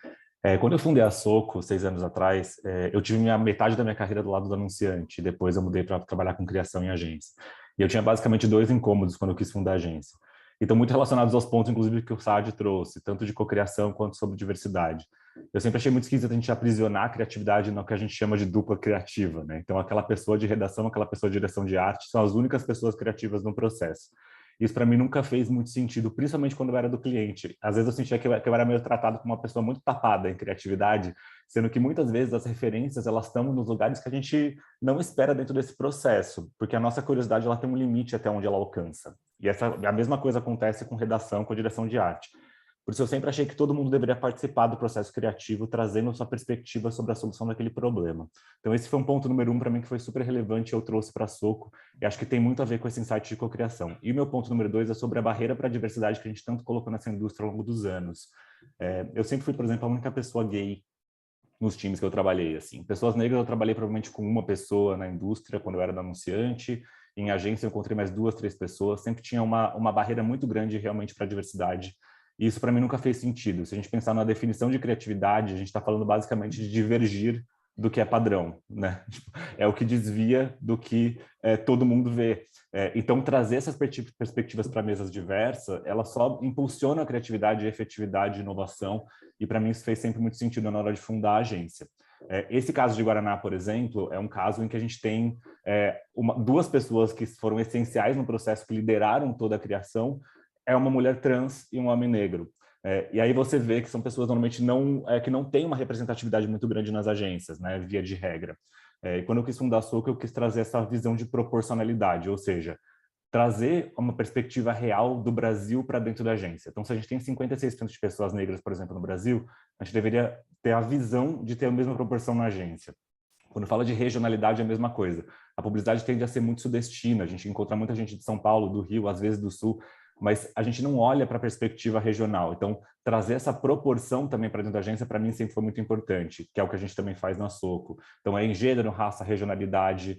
Quando eu fundei a Soco, 6 anos atrás, eu tive metade da minha carreira do lado do anunciante, depois eu mudei para trabalhar com criação em agência. E eu tinha basicamente 2 incômodos quando eu quis fundar a agência. E estão muito relacionados aos pontos, inclusive, que o SAAD trouxe, tanto de cocriação quanto sobre diversidade. Eu sempre achei muito esquisito a gente aprisionar a criatividade no que a gente chama de dupla criativa, né? Então, aquela pessoa de redação, aquela pessoa de direção de arte, são as únicas pessoas criativas no processo. Isso para mim nunca fez muito sentido, principalmente quando eu era do cliente. Às vezes eu sentia que eu era meio tratado como uma pessoa muito tapada em criatividade, sendo que muitas vezes as referências elas estão nos lugares que a gente não espera dentro desse processo, porque a nossa curiosidade ela tem um limite até onde ela alcança. E a mesma coisa acontece com redação, com direção de arte. Por isso eu sempre achei que todo mundo deveria participar do processo criativo, trazendo sua perspectiva sobre a solução daquele problema. Então esse foi um ponto número 1 para mim que foi super relevante, eu trouxe para a Soco, e acho que tem muito a ver com esse insight de cocriação. E o meu ponto número 2 é sobre a barreira para a diversidade que a gente tanto colocou nessa indústria ao longo dos anos. Eu sempre fui, por exemplo, a única pessoa gay nos times que eu trabalhei. Assim. Pessoas negras eu trabalhei provavelmente com uma pessoa na indústria, quando eu era anunciante. Em agência eu encontrei mais 2, 3 pessoas. Sempre tinha uma barreira muito grande realmente para a diversidade. E isso para mim nunca fez sentido. Se a gente pensar na definição de criatividade, a gente está falando basicamente de divergir do que é padrão, né? É o que desvia do que todo mundo vê. Então, trazer essas perspectivas para mesas diversas, ela só impulsiona a criatividade, a efetividade, a inovação, e para mim isso fez sempre muito sentido na hora de fundar a agência. Esse caso de Guaraná, por exemplo, é um caso em que a gente tem 2 pessoas que foram essenciais no processo, que lideraram toda a criação, é uma mulher trans e um homem negro. E aí você vê que são pessoas normalmente que não têm uma representatividade muito grande nas agências, né, via de regra. E quando eu quis fundar a Soco, eu quis trazer essa visão de proporcionalidade, ou seja, trazer uma perspectiva real do Brasil para dentro da agência. Então, se a gente tem 56% de pessoas negras, por exemplo, no Brasil, a gente deveria ter a visão de ter a mesma proporção na agência. Quando fala de regionalidade, é a mesma coisa. A publicidade tende a ser muito sudestina, a gente encontra muita gente de São Paulo, do Rio, às vezes do Sul, mas a gente não olha para a perspectiva regional. Então, trazer essa proporção também para dentro da agência, para mim, sempre foi muito importante, que é o que a gente também faz na Soco. Então, em gênero, raça, regionalidade,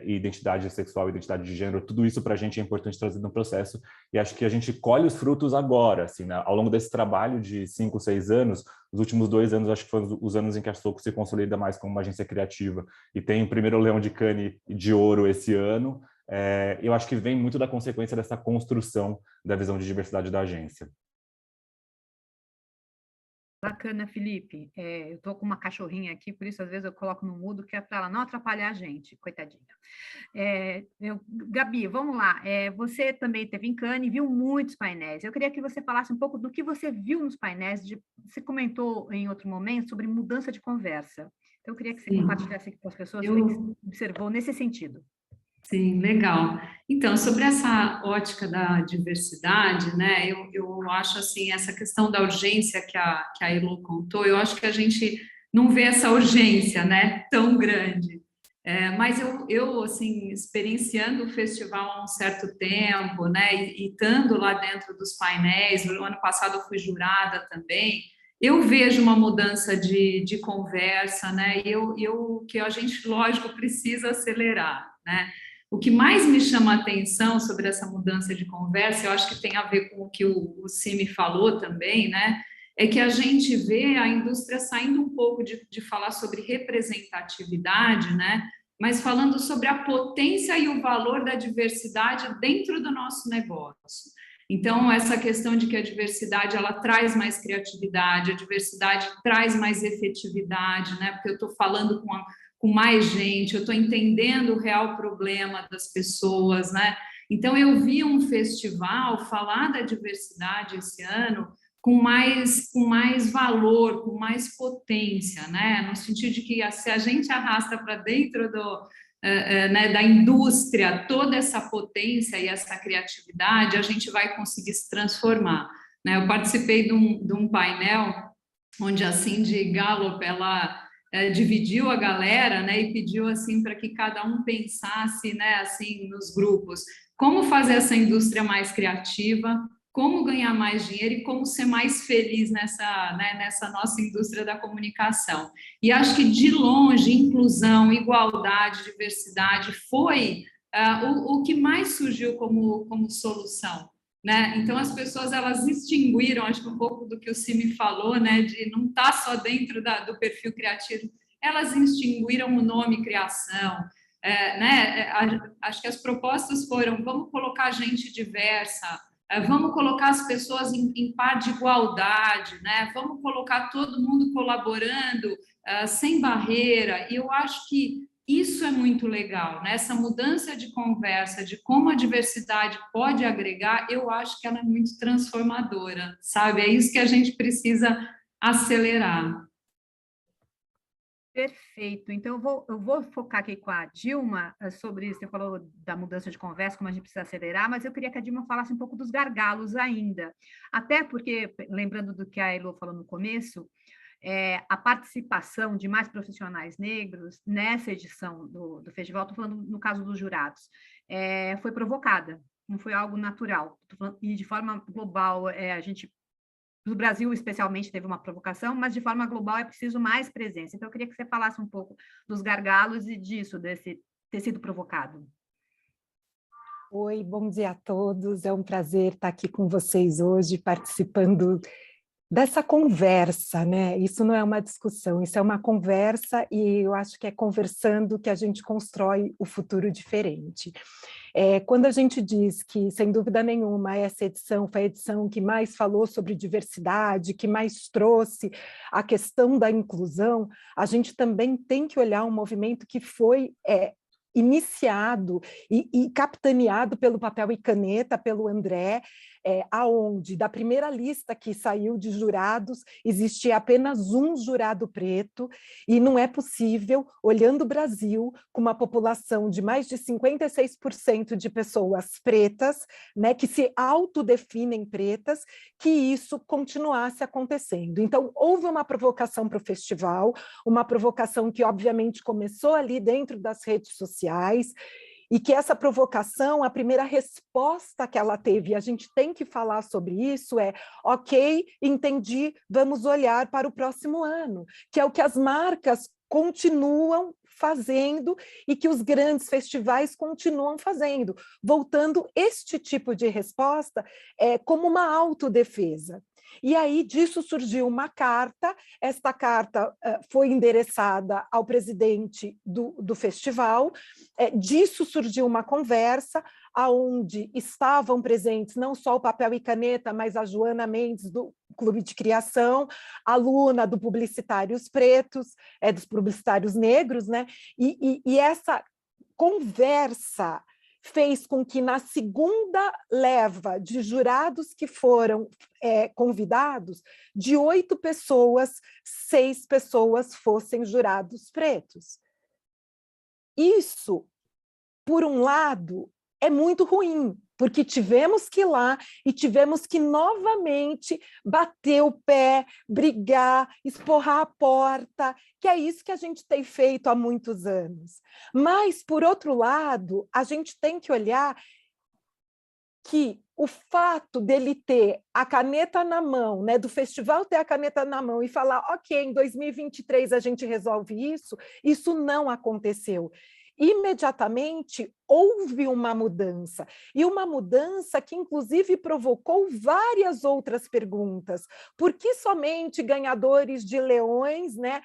identidade sexual, identidade de gênero, tudo isso para a gente é importante trazer no processo, e acho que a gente colhe os frutos agora, assim, né? Ao longo desse trabalho de 5, 6 anos, os últimos 2 anos, acho que foram os anos em que a Soco se consolida mais como uma agência criativa, e tem o primeiro Leão de Cannes de Ouro esse ano. Eu acho que vem muito da consequência dessa construção da visão de diversidade da agência. Bacana, Felipe. Eu estou com uma cachorrinha aqui, por isso às vezes eu coloco no mudo, que é para ela não atrapalhar a gente, coitadinha. Gabi, vamos lá. Você também teve em Cannes e viu muitos painéis. Eu queria que você falasse um pouco do que você viu nos painéis. Você comentou em outro momento sobre mudança de conversa. Então, eu queria que você compartilhasse aqui com as pessoas o que você observou nesse sentido. Sim, legal. Então, sobre essa ótica da diversidade, né, eu acho assim, essa questão da urgência que a Elo contou, eu acho que a gente não vê essa urgência, né, tão grande. Mas eu, assim, experienciando o festival há um certo tempo, né, e estando lá dentro dos painéis, no ano passado eu fui jurada também, eu vejo uma mudança de conversa, né, que a gente, lógico, precisa acelerar, né. O que mais me chama a atenção sobre essa mudança de conversa, eu acho que tem a ver com o que o Cimi falou também, né? É que a gente vê a indústria saindo um pouco de falar sobre representatividade, né? Mas falando sobre a potência e o valor da diversidade dentro do nosso negócio. Então, essa questão de que a diversidade ela traz mais criatividade, a diversidade traz mais efetividade, né? Porque eu estou falando com mais gente, eu estou entendendo o real problema das pessoas, né? Então, eu vi um festival falar da diversidade esse ano com mais valor, com mais potência, né? No sentido de que se a gente arrasta para dentro da indústria toda essa potência e essa criatividade, a gente vai conseguir se transformar, né? Eu participei de um painel onde a Cindy Gallop, ela dividiu a galera, né, e pediu assim para que cada um pensasse, né, assim nos grupos, como fazer essa indústria mais criativa, como ganhar mais dinheiro e como ser mais feliz nessa nossa indústria da comunicação. E acho que de longe inclusão, igualdade, diversidade foi o que mais surgiu como solução. Né? Então, as pessoas, elas extinguiram, acho que um pouco do que o Cimi falou, né, de não estar só dentro do perfil criativo, elas extinguiram o nome criação, né? Acho que as propostas foram, vamos colocar gente diversa, vamos colocar as pessoas em par de igualdade, né? Vamos colocar todo mundo colaborando, sem barreira, e eu acho que isso é muito legal, né? Essa mudança de conversa, de como a diversidade pode agregar, eu acho que ela é muito transformadora, sabe? É isso que a gente precisa acelerar. Perfeito. Então, eu vou focar aqui com a Dilma sobre isso. Você falou da mudança de conversa, como a gente precisa acelerar, mas eu queria que a Dilma falasse um pouco dos gargalos ainda. Até porque, lembrando do que a Elo falou no começo, a participação de mais profissionais negros nessa edição do festival, estou falando no caso dos jurados, foi provocada, não foi algo natural. E de forma global, no Brasil, especialmente, teve uma provocação, mas de forma global é preciso mais presença. Então, eu queria que você falasse um pouco dos gargalos e disso, desse ter sido provocado. Oi, bom dia a todos. É um prazer estar aqui com vocês hoje, participando dessa conversa, né? Isso não é uma discussão, isso é uma conversa e eu acho que é conversando que a gente constrói o futuro diferente. Quando a gente diz que, sem dúvida nenhuma, essa edição foi a edição que mais falou sobre diversidade, que mais trouxe a questão da inclusão, a gente também tem que olhar um movimento que foi iniciado e capitaneado pelo Papel e Caneta, pelo André, aonde da primeira lista que saiu de jurados existia apenas um jurado preto e não é possível, olhando o Brasil com uma população de mais de 56% de pessoas pretas, né, que se autodefinem pretas, que isso continuasse acontecendo. Então houve uma provocação para o festival, uma provocação que obviamente começou ali dentro das redes sociais, e que essa provocação, a primeira resposta que ela teve, e a gente tem que falar sobre isso, ok, entendi, vamos olhar para o próximo ano, que é o que as marcas continuam fazendo e que os grandes festivais continuam fazendo, voltando este tipo de resposta como uma autodefesa. E aí disso surgiu uma carta, esta carta foi endereçada ao presidente do festival, disso surgiu uma conversa, onde estavam presentes não só o Papel e Caneta, mas a Joana Mendes, do Clube de Criação, aluna do Publicitários Pretos, dos Publicitários Negros, né? E essa conversa fez com que na segunda leva de jurados que foram convidados, de 8 pessoas, 6 pessoas fossem jurados pretos. Isso, por um lado, é muito ruim, porque tivemos que ir lá e tivemos que novamente bater o pé, brigar, esporrar a porta, que é isso que a gente tem feito há muitos anos. Mas, por outro lado, a gente tem que olhar que o fato dele ter a caneta na mão, né, do festival ter a caneta na mão e falar, ok, em 2023 a gente resolve isso não aconteceu. Imediatamente houve uma mudança, e uma mudança que inclusive provocou várias outras perguntas. Por que somente ganhadores de leões, né,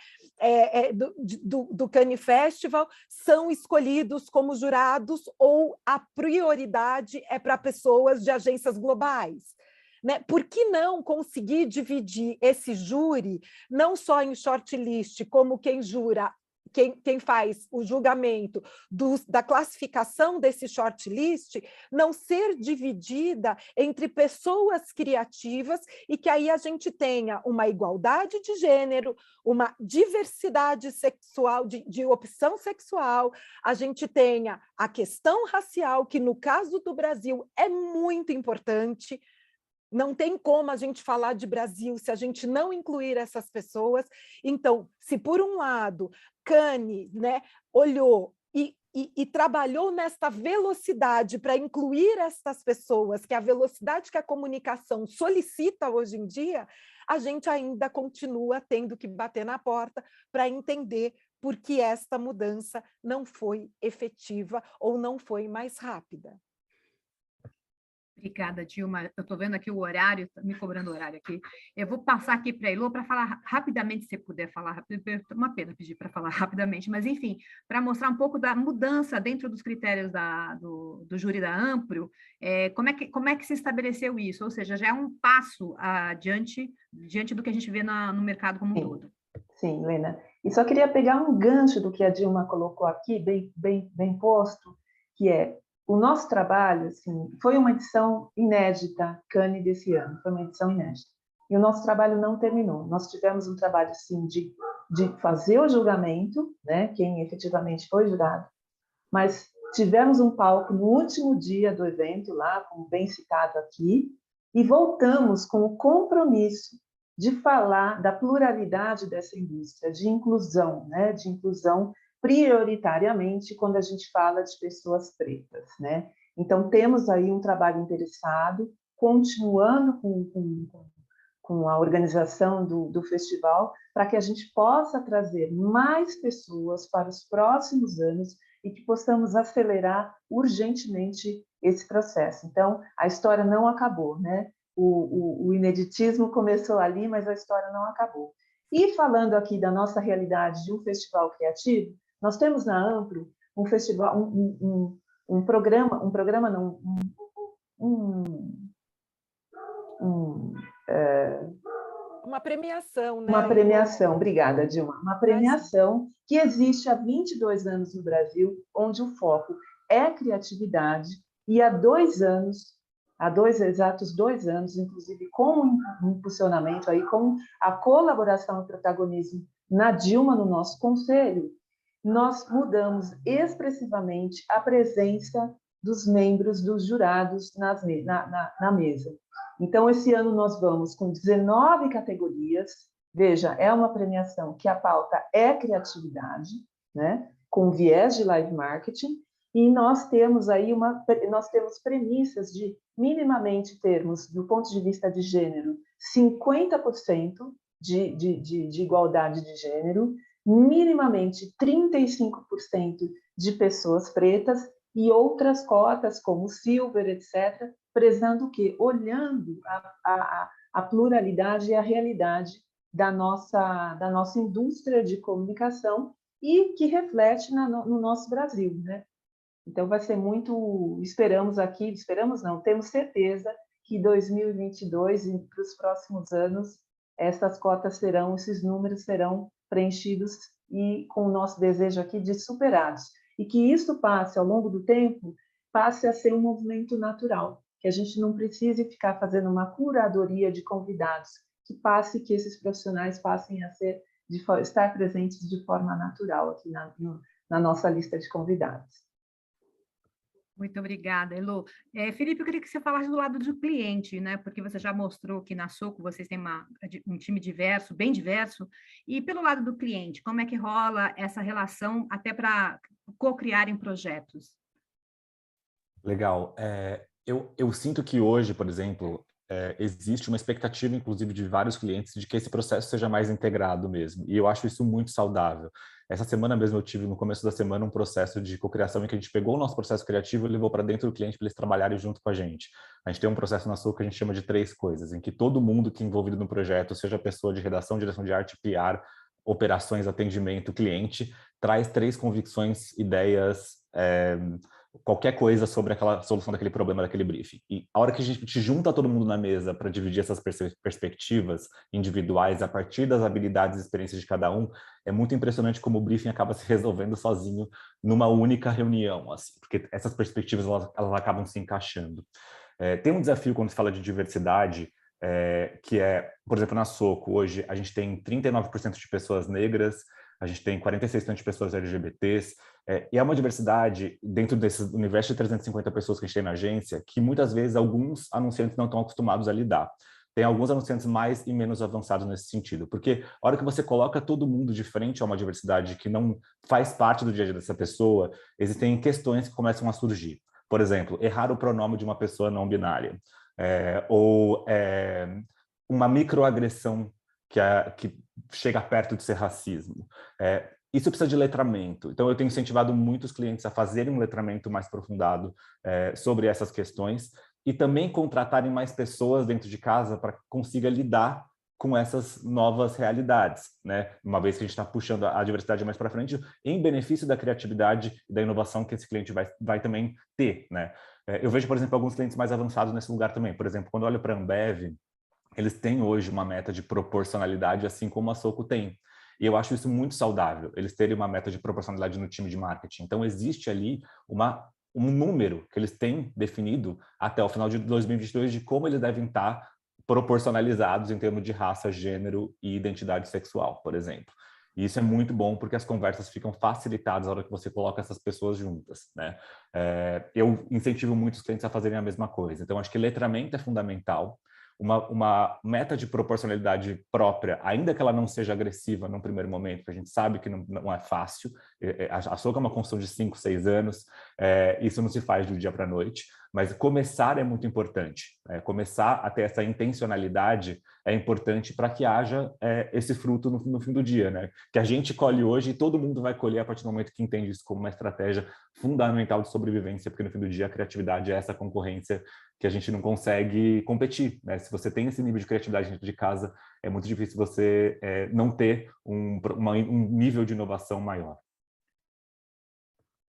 do Cannes Festival são escolhidos como jurados, ou a prioridade é para pessoas de agências globais? Né? Por que não conseguir dividir esse júri não só em shortlist, como quem jura, quem faz o julgamento da classificação desse shortlist, não ser dividida entre pessoas criativas, e que aí a gente tenha uma igualdade de gênero, uma diversidade sexual, de opção sexual, a gente tenha a questão racial, que no caso do Brasil é muito importante. Não tem como a gente falar de Brasil se a gente não incluir essas pessoas. Então, se por um lado, Cannes, né, olhou e trabalhou nesta velocidade para incluir essas pessoas, que é a velocidade que a comunicação solicita hoje em dia, a gente ainda continua tendo que bater na porta para entender por que esta mudança não foi efetiva ou não foi mais rápida. Obrigada, Dilma. Eu estou vendo aqui o horário, está me cobrando o horário aqui. Eu vou passar aqui para a Elo para falar rapidamente, se puder falar rápido. É uma pena pedir para falar rapidamente, mas, enfim, para mostrar um pouco da mudança dentro dos critérios do júri da Ampro, como é que se estabeleceu isso? Ou seja, já é um passo adiante diante do que a gente vê no mercado como um todo. Sim, Lena. E só queria pegar um gancho do que a Dilma colocou aqui, bem posto, que é o nosso trabalho, assim, foi uma edição inédita, Cannes desse ano, foi uma edição inédita. E o nosso trabalho não terminou. Nós tivemos um trabalho, sim, de fazer o julgamento, né, quem efetivamente foi jurado, mas tivemos um palco no último dia do evento, lá, como bem citado aqui, e voltamos com o compromisso de falar da pluralidade dessa indústria, de inclusão, né? De inclusão prioritariamente quando a gente fala de pessoas pretas, né? Então, temos aí um trabalho interessado, continuando com a organização do festival, para que a gente possa trazer mais pessoas para os próximos anos e que possamos acelerar urgentemente esse processo. Então, a história não acabou, né? O ineditismo começou ali, mas a história não acabou. E falando aqui da nossa realidade de um festival criativo, nós temos na Amplo um festival, um programa não, uma premiação, né? Uma premiação, obrigada, Dilma. Uma premiação que existe há 22 anos no Brasil, onde o foco é criatividade, e há exatos dois anos, inclusive com o impulsionamento, aí, com a colaboração e protagonismo na Dilma, no nosso conselho, nós mudamos expressivamente a presença dos membros dos jurados na mesa. Então, esse ano nós vamos com 19 categorias. Veja, é uma premiação que a pauta é criatividade, né? Com viés de live marketing, e nós temos aí premissas de minimamente termos, do ponto de vista de gênero, 50% de igualdade de gênero, minimamente 35% de pessoas pretas e outras cotas como silver, etc., prezando o quê? Olhando a pluralidade e a realidade da nossa indústria de comunicação e que reflete no nosso Brasil, né? Então, vai ser muito... temos certeza que 2022 e para os próximos anos, esses números serão preenchidos e com o nosso desejo aqui de superados. E que isso passe, ao longo do tempo, passe a ser um movimento natural, que a gente não precise ficar fazendo uma curadoria de convidados, que esses profissionais passem a estar presentes de forma natural aqui na nossa lista de convidados. Muito obrigada, Elo. Felipe, eu queria que você falasse do lado do cliente, né? Porque você já mostrou que na Soco vocês têm um time diverso, bem diverso, e pelo lado do cliente, como é que rola essa relação até para co-criarem projetos? Legal. Eu sinto que hoje, por exemplo, existe uma expectativa, inclusive, de vários clientes de que esse processo seja mais integrado mesmo, e eu acho isso muito saudável. Essa semana mesmo eu tive, no começo da semana, um processo de cocriação em que a gente pegou o nosso processo criativo e levou para dentro do cliente para eles trabalharem junto com a gente. A gente tem um processo na Soco que a gente chama de 3 coisas, em que todo mundo que é envolvido no projeto, seja pessoa de redação, direção de arte, PR, operações, atendimento, cliente, traz 3 convicções, ideias, qualquer coisa sobre aquela solução daquele problema, daquele briefing. E a hora que a gente junta todo mundo na mesa para dividir essas perspectivas individuais a partir das habilidades e experiências de cada um, é muito impressionante como o briefing acaba se resolvendo sozinho numa única reunião, assim, porque essas perspectivas elas acabam se encaixando. Tem um desafio quando se fala de diversidade, que é, por exemplo, na Soco, hoje a gente tem 39% de pessoas negras, a gente tem 46% de pessoas LGBTs, e é uma diversidade dentro desse universo de 350 pessoas que a gente tem na agência, que muitas vezes alguns anunciantes não estão acostumados a lidar. Tem alguns anunciantes mais e menos avançados nesse sentido, porque a hora que você coloca todo mundo de frente a uma diversidade que não faz parte do dia a dia dessa pessoa, existem questões que começam a surgir. Por exemplo, errar o pronome de uma pessoa não binária, ou uma microagressão que chega perto de ser racismo. Isso precisa de letramento. Então, eu tenho incentivado muitos clientes a fazerem um letramento mais aprofundado sobre essas questões e também contratarem mais pessoas dentro de casa para que consiga lidar com essas novas realidades, né? Uma vez que a gente está puxando a diversidade mais para frente, em benefício da criatividade e da inovação que esse cliente vai também ter, né? Eu vejo, por exemplo, alguns clientes mais avançados nesse lugar também. Por exemplo, quando eu olho para a Ambev, eles têm hoje uma meta de proporcionalidade, assim como a Soco tem. E eu acho isso muito saudável, eles terem uma meta de proporcionalidade no time de marketing. Então, existe ali um número que eles têm definido até o final de 2022 de como eles devem estar proporcionalizados em termos de raça, gênero e identidade sexual, por exemplo. E isso é muito bom porque as conversas ficam facilitadas na hora que você coloca essas pessoas juntas, né? Eu incentivo muitos clientes a fazerem a mesma coisa. Então, acho que letramento é fundamental. Uma meta de proporcionalidade própria, ainda que ela não seja agressiva num primeiro momento, porque a gente sabe que não é fácil, a Soco é uma construção de 5, 6 anos, isso não se faz do dia para a noite, mas começar é muito importante. Começar a ter essa intencionalidade é importante para que haja esse fruto no fim do dia, né? Que a gente colhe hoje e todo mundo vai colher a partir do momento que entende isso como uma estratégia fundamental de sobrevivência, porque no fim do dia a criatividade é essa concorrência que a gente não consegue competir, né? Se você tem esse nível de criatividade dentro de casa, é muito difícil você não ter um nível de inovação maior.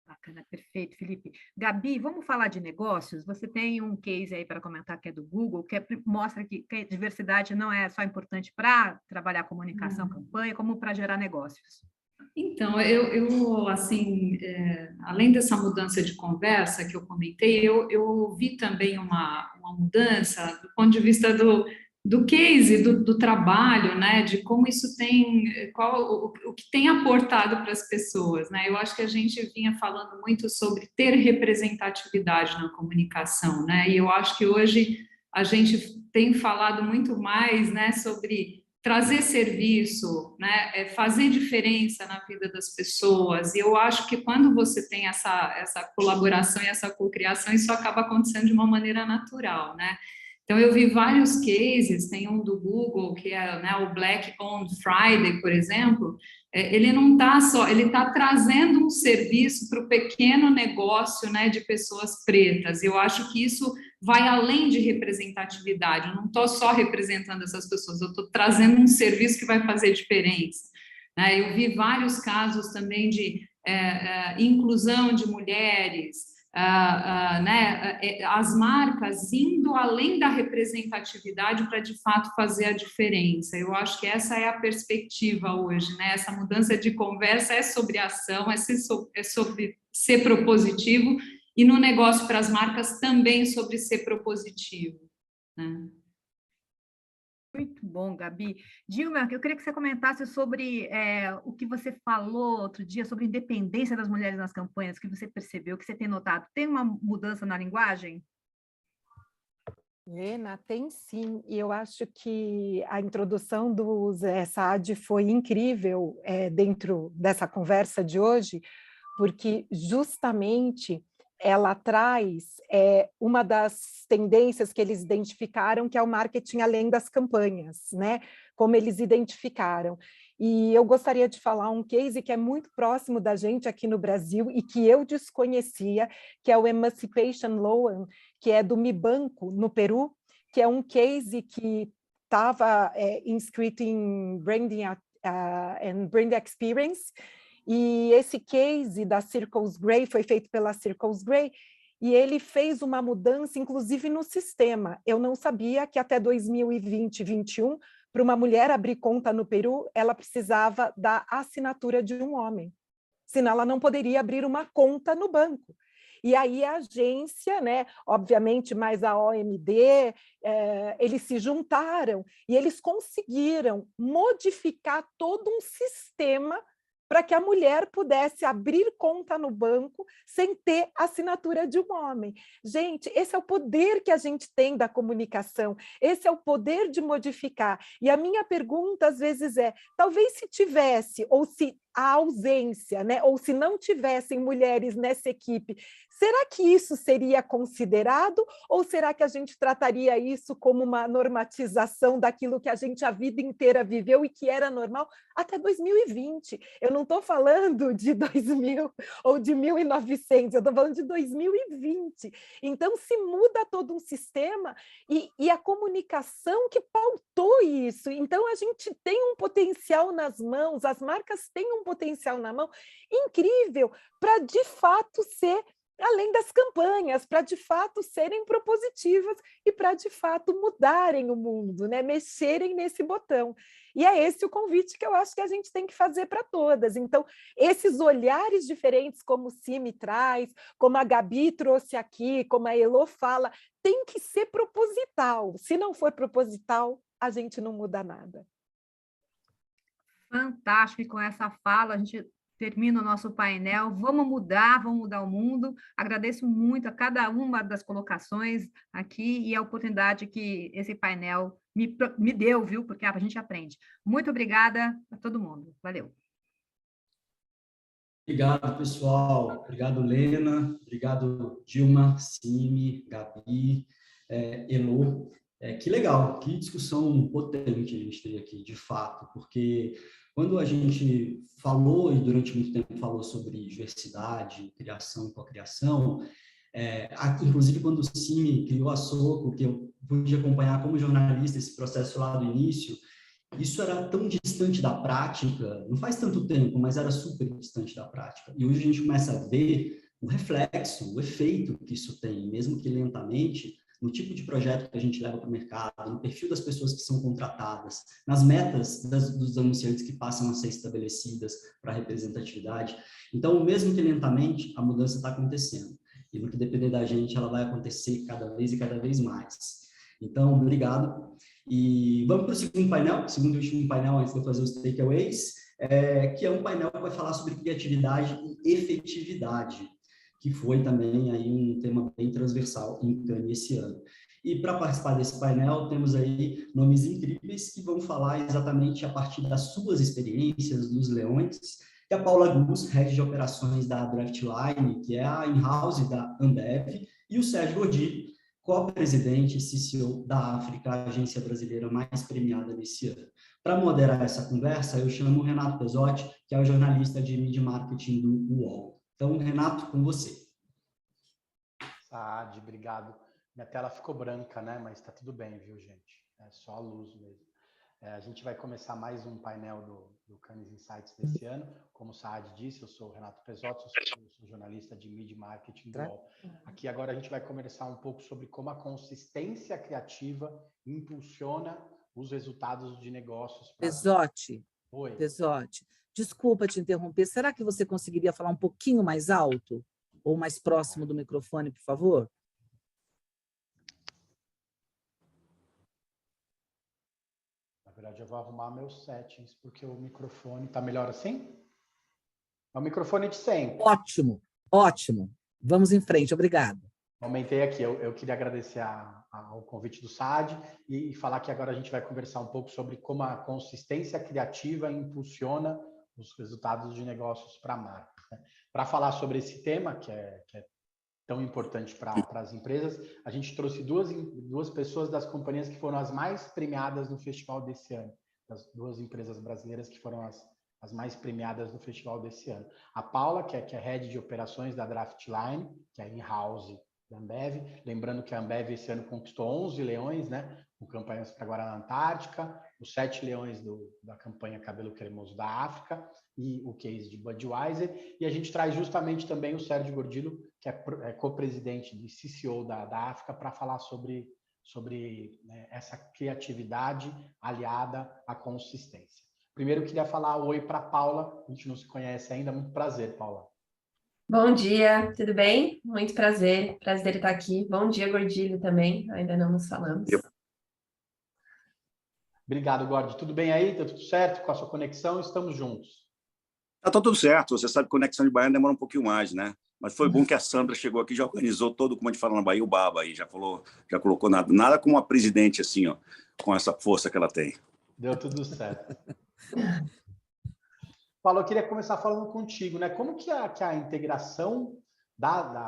Bacana, perfeito, Felipe. Gabi, vamos falar de negócios? Você tem um case aí para comentar que é do Google, que mostra que a diversidade não é só importante para trabalhar comunicação, campanha, como para gerar negócios. Então, eu assim, além dessa mudança de conversa que eu comentei, eu vi também uma mudança do ponto de vista do case, do trabalho, né, de como isso tem, o que tem aportado para as pessoas, né? Eu acho que a gente vinha falando muito sobre ter representatividade na comunicação, né? E eu acho que hoje a gente tem falado muito mais, né, sobre trazer serviço, né, fazer diferença na vida das pessoas. E eu acho que quando você tem essa colaboração e essa cocriação, isso acaba acontecendo de uma maneira natural, né? Então, eu vi vários cases, tem um do Google, que é, né, o Black on Friday, por exemplo, ele não está só, ele está trazendo um serviço para o pequeno negócio, né, de pessoas pretas. Eu acho que isso vai além de representatividade, eu não estou só representando essas pessoas, eu estou trazendo um serviço que vai fazer diferença, né? Eu vi vários casos também de inclusão de mulheres, né, as marcas indo além da representatividade para, de fato, fazer a diferença. Eu acho que essa é a perspectiva hoje, né? Essa mudança de conversa é sobre ação, é sobre ser propositivo, e no negócio para as marcas também sobre ser propositivo, né? Muito bom, Gabi. Dilma, eu queria que você comentasse sobre o que você falou outro dia, sobre a independência das mulheres nas campanhas, que você percebeu, que você tem notado. Tem uma mudança na linguagem? Lena, tem sim, e eu acho que a introdução do Zé Saad foi incrível dentro dessa conversa de hoje, porque justamente ela traz uma das tendências que eles identificaram, que é o marketing além das campanhas, né? Como eles identificaram. E eu gostaria de falar um case que é muito próximo da gente aqui no Brasil e que eu desconhecia, que é o Emancipation Loan, que é do Mibanco, no Peru, que é um case que estava inscrito em Branding and Brand Experience. E esse case da Circles Grey foi feito pela Circles Grey e ele fez uma mudança, inclusive no sistema. Eu não sabia que até 2020, 2021, para uma mulher abrir conta no Peru, ela precisava da assinatura de um homem, senão ela não poderia abrir uma conta no banco. E aí a agência, né, obviamente mais a OMD, eles se juntaram e eles conseguiram modificar todo um sistema para que a mulher pudesse abrir conta no banco sem ter assinatura de um homem. Gente, esse é o poder que a gente tem da comunicação, esse é o poder de modificar. E a minha pergunta, às vezes, talvez se tivesse, ou se a ausência, né, ou se não tivessem mulheres nessa equipe, será que isso seria considerado ou será que a gente trataria isso como uma normatização daquilo que a gente a vida inteira viveu e que era normal até 2020? Eu não estou falando de 2000 ou de 1900, eu estou falando de 2020. Então, se muda todo um sistema e a comunicação que pautou isso. Então, a gente tem um potencial nas mãos, as marcas têm um potencial na mão incrível para, de fato, ser além das campanhas, para de fato serem propositivas e para de fato mudarem o mundo, né? Mexerem nesse botão. E é esse o convite que eu acho que a gente tem que fazer para todas. Então, esses olhares diferentes, como o Cime traz, como a Gabi trouxe aqui, como a Elô fala, tem que ser proposital. Se não for proposital, a gente não muda nada. Fantástico, e com essa fala a gente termina o nosso painel. Vamos mudar o mundo. Agradeço muito a cada uma das colocações aqui e a oportunidade que esse painel me deu, viu? Porque a gente aprende. Muito obrigada a todo mundo. Valeu. Obrigado, pessoal. Obrigado, Lena. Obrigado, Dilma, Cime, Gabi, Elô. Que legal, que discussão potente a gente teve aqui, de fato, porque quando a gente falou, e durante muito tempo falou sobre diversidade, criação e cocriação, inclusive quando o Cime criou a Soco, que eu pude acompanhar como jornalista esse processo lá do início, isso era tão distante da prática, não faz tanto tempo, mas era super distante da prática. E hoje a gente começa a ver o reflexo, o efeito que isso tem, mesmo que lentamente, no tipo de projeto que a gente leva para o mercado, no perfil das pessoas que são contratadas, nas metas dos anunciantes que passam a ser estabelecidas para a representatividade. Então, mesmo que lentamente, a mudança está acontecendo. E no que depender da gente, ela vai acontecer cada vez e cada vez mais. Então, obrigado. E vamos para o segundo e último painel, antes de eu fazer os takeaways, que é um painel que vai falar sobre criatividade e efetividade, que foi também aí um tema bem transversal em Cannes esse ano. E para participar desse painel, temos aí nomes incríveis que vão falar exatamente a partir das suas experiências, dos leões, que é a Paula Gus, head de operações da Draftline, que é a in-house da Ambev, e o Sérgio Gordilho, co-presidente e CCO da África, a agência brasileira mais premiada nesse ano. Para moderar essa conversa, eu chamo o Renato Pesotti, que é o jornalista de Media Marketing do UOL. Então, Renato, com você. Saad, obrigado. Minha tela ficou branca, né? Mas está tudo bem, viu, gente? É só a luz mesmo. A gente vai começar mais um painel do Cannes Insights desse ano. Como o Saad disse, eu sou o Renato Pesotti, eu sou jornalista de Media Marketing do UOL. Aqui agora a gente vai conversar um pouco sobre como a consistência criativa impulsiona os resultados de negócios. Pesotti, Oi. Pesotti, desculpa te interromper. Será que você conseguiria falar um pouquinho mais alto ou mais próximo do microfone, por favor? Na verdade, eu vou arrumar meus settings, porque o microfone está melhor assim? É o microfone de sempre. Ótimo, ótimo. Vamos em frente, obrigada. Aumentei aqui. Eu queria agradecer ao convite do Saad e falar que agora a gente vai conversar um pouco sobre como a consistência criativa impulsiona os resultados de negócios para a marca. Para falar sobre esse tema, que é tão importante para as empresas, a gente trouxe duas pessoas das companhias que foram as mais premiadas no festival desse ano, das duas empresas brasileiras que foram as mais premiadas no festival desse ano. A Paula, que é head de operações da Draftline, que é in-house da Ambev, lembrando que a Ambev esse ano conquistou 11 leões, né, com campanhas para Guaraná Antártica, os 7 leões da campanha Cabelo Cremoso da África e o case de Budweiser, e a gente traz justamente também o Sérgio Gordilho, que é co-presidente de CCO da África, para falar sobre essa criatividade aliada à consistência. Primeiro, eu queria falar oi para a Paula, a gente não se conhece ainda, muito prazer, Paula. Bom dia, tudo bem? Muito prazer estar aqui. Bom dia, Gordilho, também, ainda não nos falamos. Obrigado, Gordi. Tudo bem aí? Tá tudo certo com a sua conexão? Estamos juntos. Tá tudo certo. Você sabe que conexão de baiano demora um pouquinho mais, né? Mas foi bom que a Sandra chegou aqui, já organizou todo, como a gente fala na Bahia, o baba aí, já colocou nada como uma presidente assim, ó, com essa força que ela tem. Deu tudo certo. Paulo, eu queria começar falando contigo, né? Como que a integração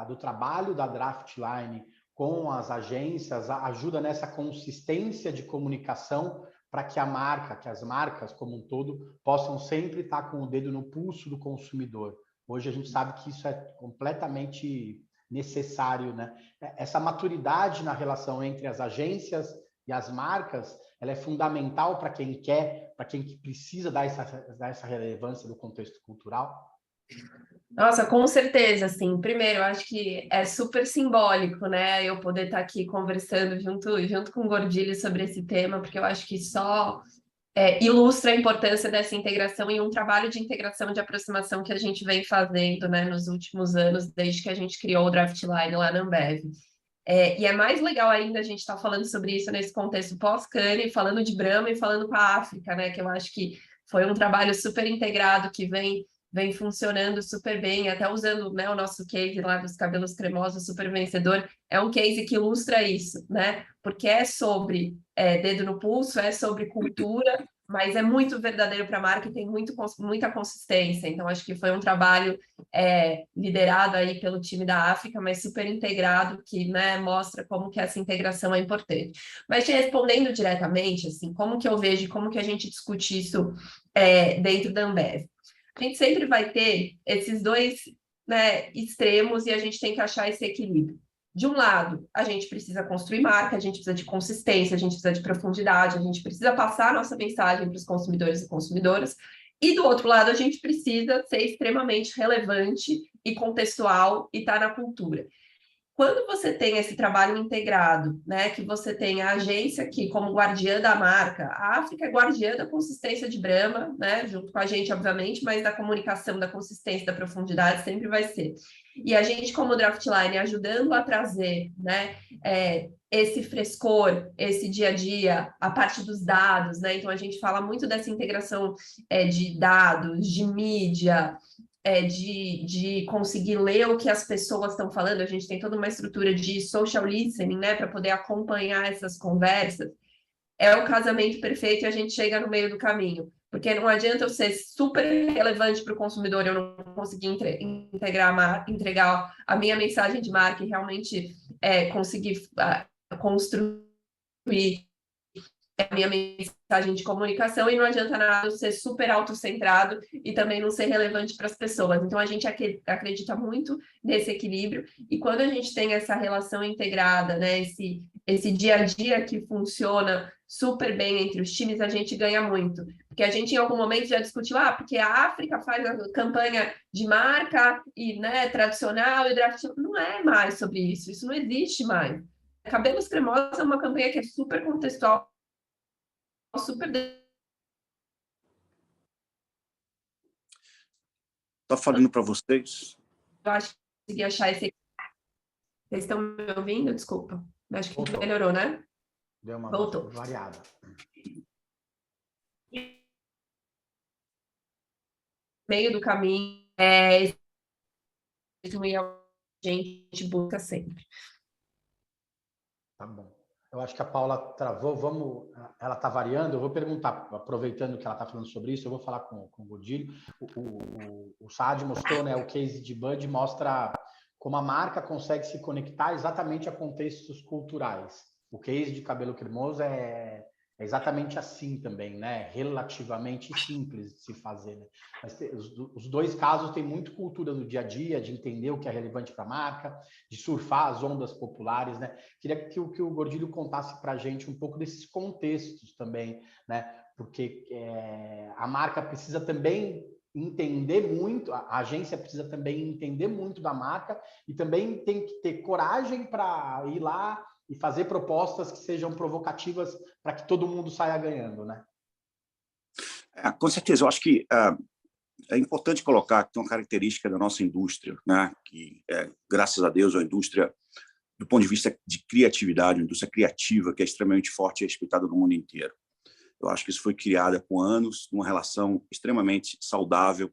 do trabalho da Draftline com as agências ajuda nessa consistência de comunicação para que as marcas como um todo possam sempre estar com o dedo no pulso do consumidor? Hoje a gente sabe que isso é completamente necessário, né? Essa maturidade na relação entre as agências e as marcas, ela é fundamental para quem quer, para quem precisa dar essa relevância do contexto cultural? Nossa, com certeza, assim. Primeiro, eu acho que é super simbólico, né? Eu poder estar aqui conversando junto com o Gordilho sobre esse tema, porque eu acho que só ilustra a importância dessa integração e um trabalho de integração, de aproximação que a gente vem fazendo, né, nos últimos anos, desde que a gente criou o Draftline lá na Ambev. E é mais legal ainda a gente estar falando sobre isso nesse contexto pós-Cannes, falando de Brahma e falando com a África, né, que eu acho que foi um trabalho super integrado que vem funcionando super bem, até usando, né, o nosso case lá dos cabelos cremosos, super vencedor, é um case que ilustra isso, né? Porque é sobre dedo no pulso, é sobre cultura, mas é muito verdadeiro para a marca e tem muita consistência. Então, acho que foi um trabalho liderado aí pelo time da África, mas super integrado, que, né, mostra como que essa integração é importante. Mas te respondendo diretamente, assim, como que eu vejo, como que a gente discute isso dentro da Ambev? A gente sempre vai ter esses dois, né, extremos e a gente tem que achar esse equilíbrio. De um lado, a gente precisa construir marca, a gente precisa de consistência, a gente precisa de profundidade, a gente precisa passar a nossa mensagem para os consumidores e consumidoras. E do outro lado, a gente precisa ser extremamente relevante e contextual e estar na cultura. Quando você tem esse trabalho integrado, né, que você tem a agência aqui como guardiã da marca, a África é guardiã da consistência de Brahma, né, junto com a gente, obviamente, mas da comunicação, da consistência, da profundidade sempre vai ser. E a gente, como Draftline, ajudando a trazer, né, esse frescor, esse dia a dia, a parte dos dados, né, então a gente fala muito dessa integração de dados, de mídia, de conseguir ler o que as pessoas estão falando. A gente tem toda uma estrutura de social listening, né, para poder acompanhar essas conversas. É o casamento perfeito e a gente chega no meio do caminho, porque não adianta eu ser super relevante para o consumidor, eu não conseguir entregar a minha mensagem de marca e realmente conseguir construir a minha mensagem de comunicação, e não adianta nada eu ser super autocentrado e também não ser relevante para as pessoas. Então, a gente acredita muito nesse equilíbrio, e quando a gente tem essa relação integrada, né, esse dia a dia que funciona super bem entre os times, a gente ganha muito. Porque a gente, em algum momento, já discutiu, porque a África faz a campanha de marca e, né, tradicional, e draft. Não é mais sobre isso, isso não existe mais. Cabelos Cremosos é uma campanha que é super contextual, super. Tá falando para vocês? Eu acho que consegui achar esse. Vocês estão me ouvindo? Desculpa. Acho que voltou. Melhorou, né? Deu uma voltou. Variada. Meio do caminho e a gente busca sempre. Tá bom. Eu acho que a Paula travou, ela está variando, eu vou perguntar, aproveitando que ela está falando sobre isso, eu vou falar com o Gordilho. O Saad mostrou, né, o case de Bud mostra como a marca consegue se conectar exatamente a contextos culturais. O case de Cabelo Cremoso é exatamente assim também, né? Relativamente simples de se fazer, né? Mas os dois casos têm muito cultura do dia a dia, de entender o que é relevante para a marca, de surfar as ondas populares, né? Queria que o Gordilho contasse para a gente um pouco desses contextos também, né? Porque a marca precisa também entender muito, a agência precisa também entender muito da marca e também tem que ter coragem para ir lá e fazer propostas que sejam provocativas para que todo mundo saia ganhando, né? Com certeza, eu acho que é importante colocar que tem uma característica da nossa indústria, né? Que, graças a Deus, é uma indústria, do ponto de vista de criatividade, uma indústria criativa, que é extremamente forte e respeitada no mundo inteiro. Eu acho que isso foi criada com anos, uma relação extremamente saudável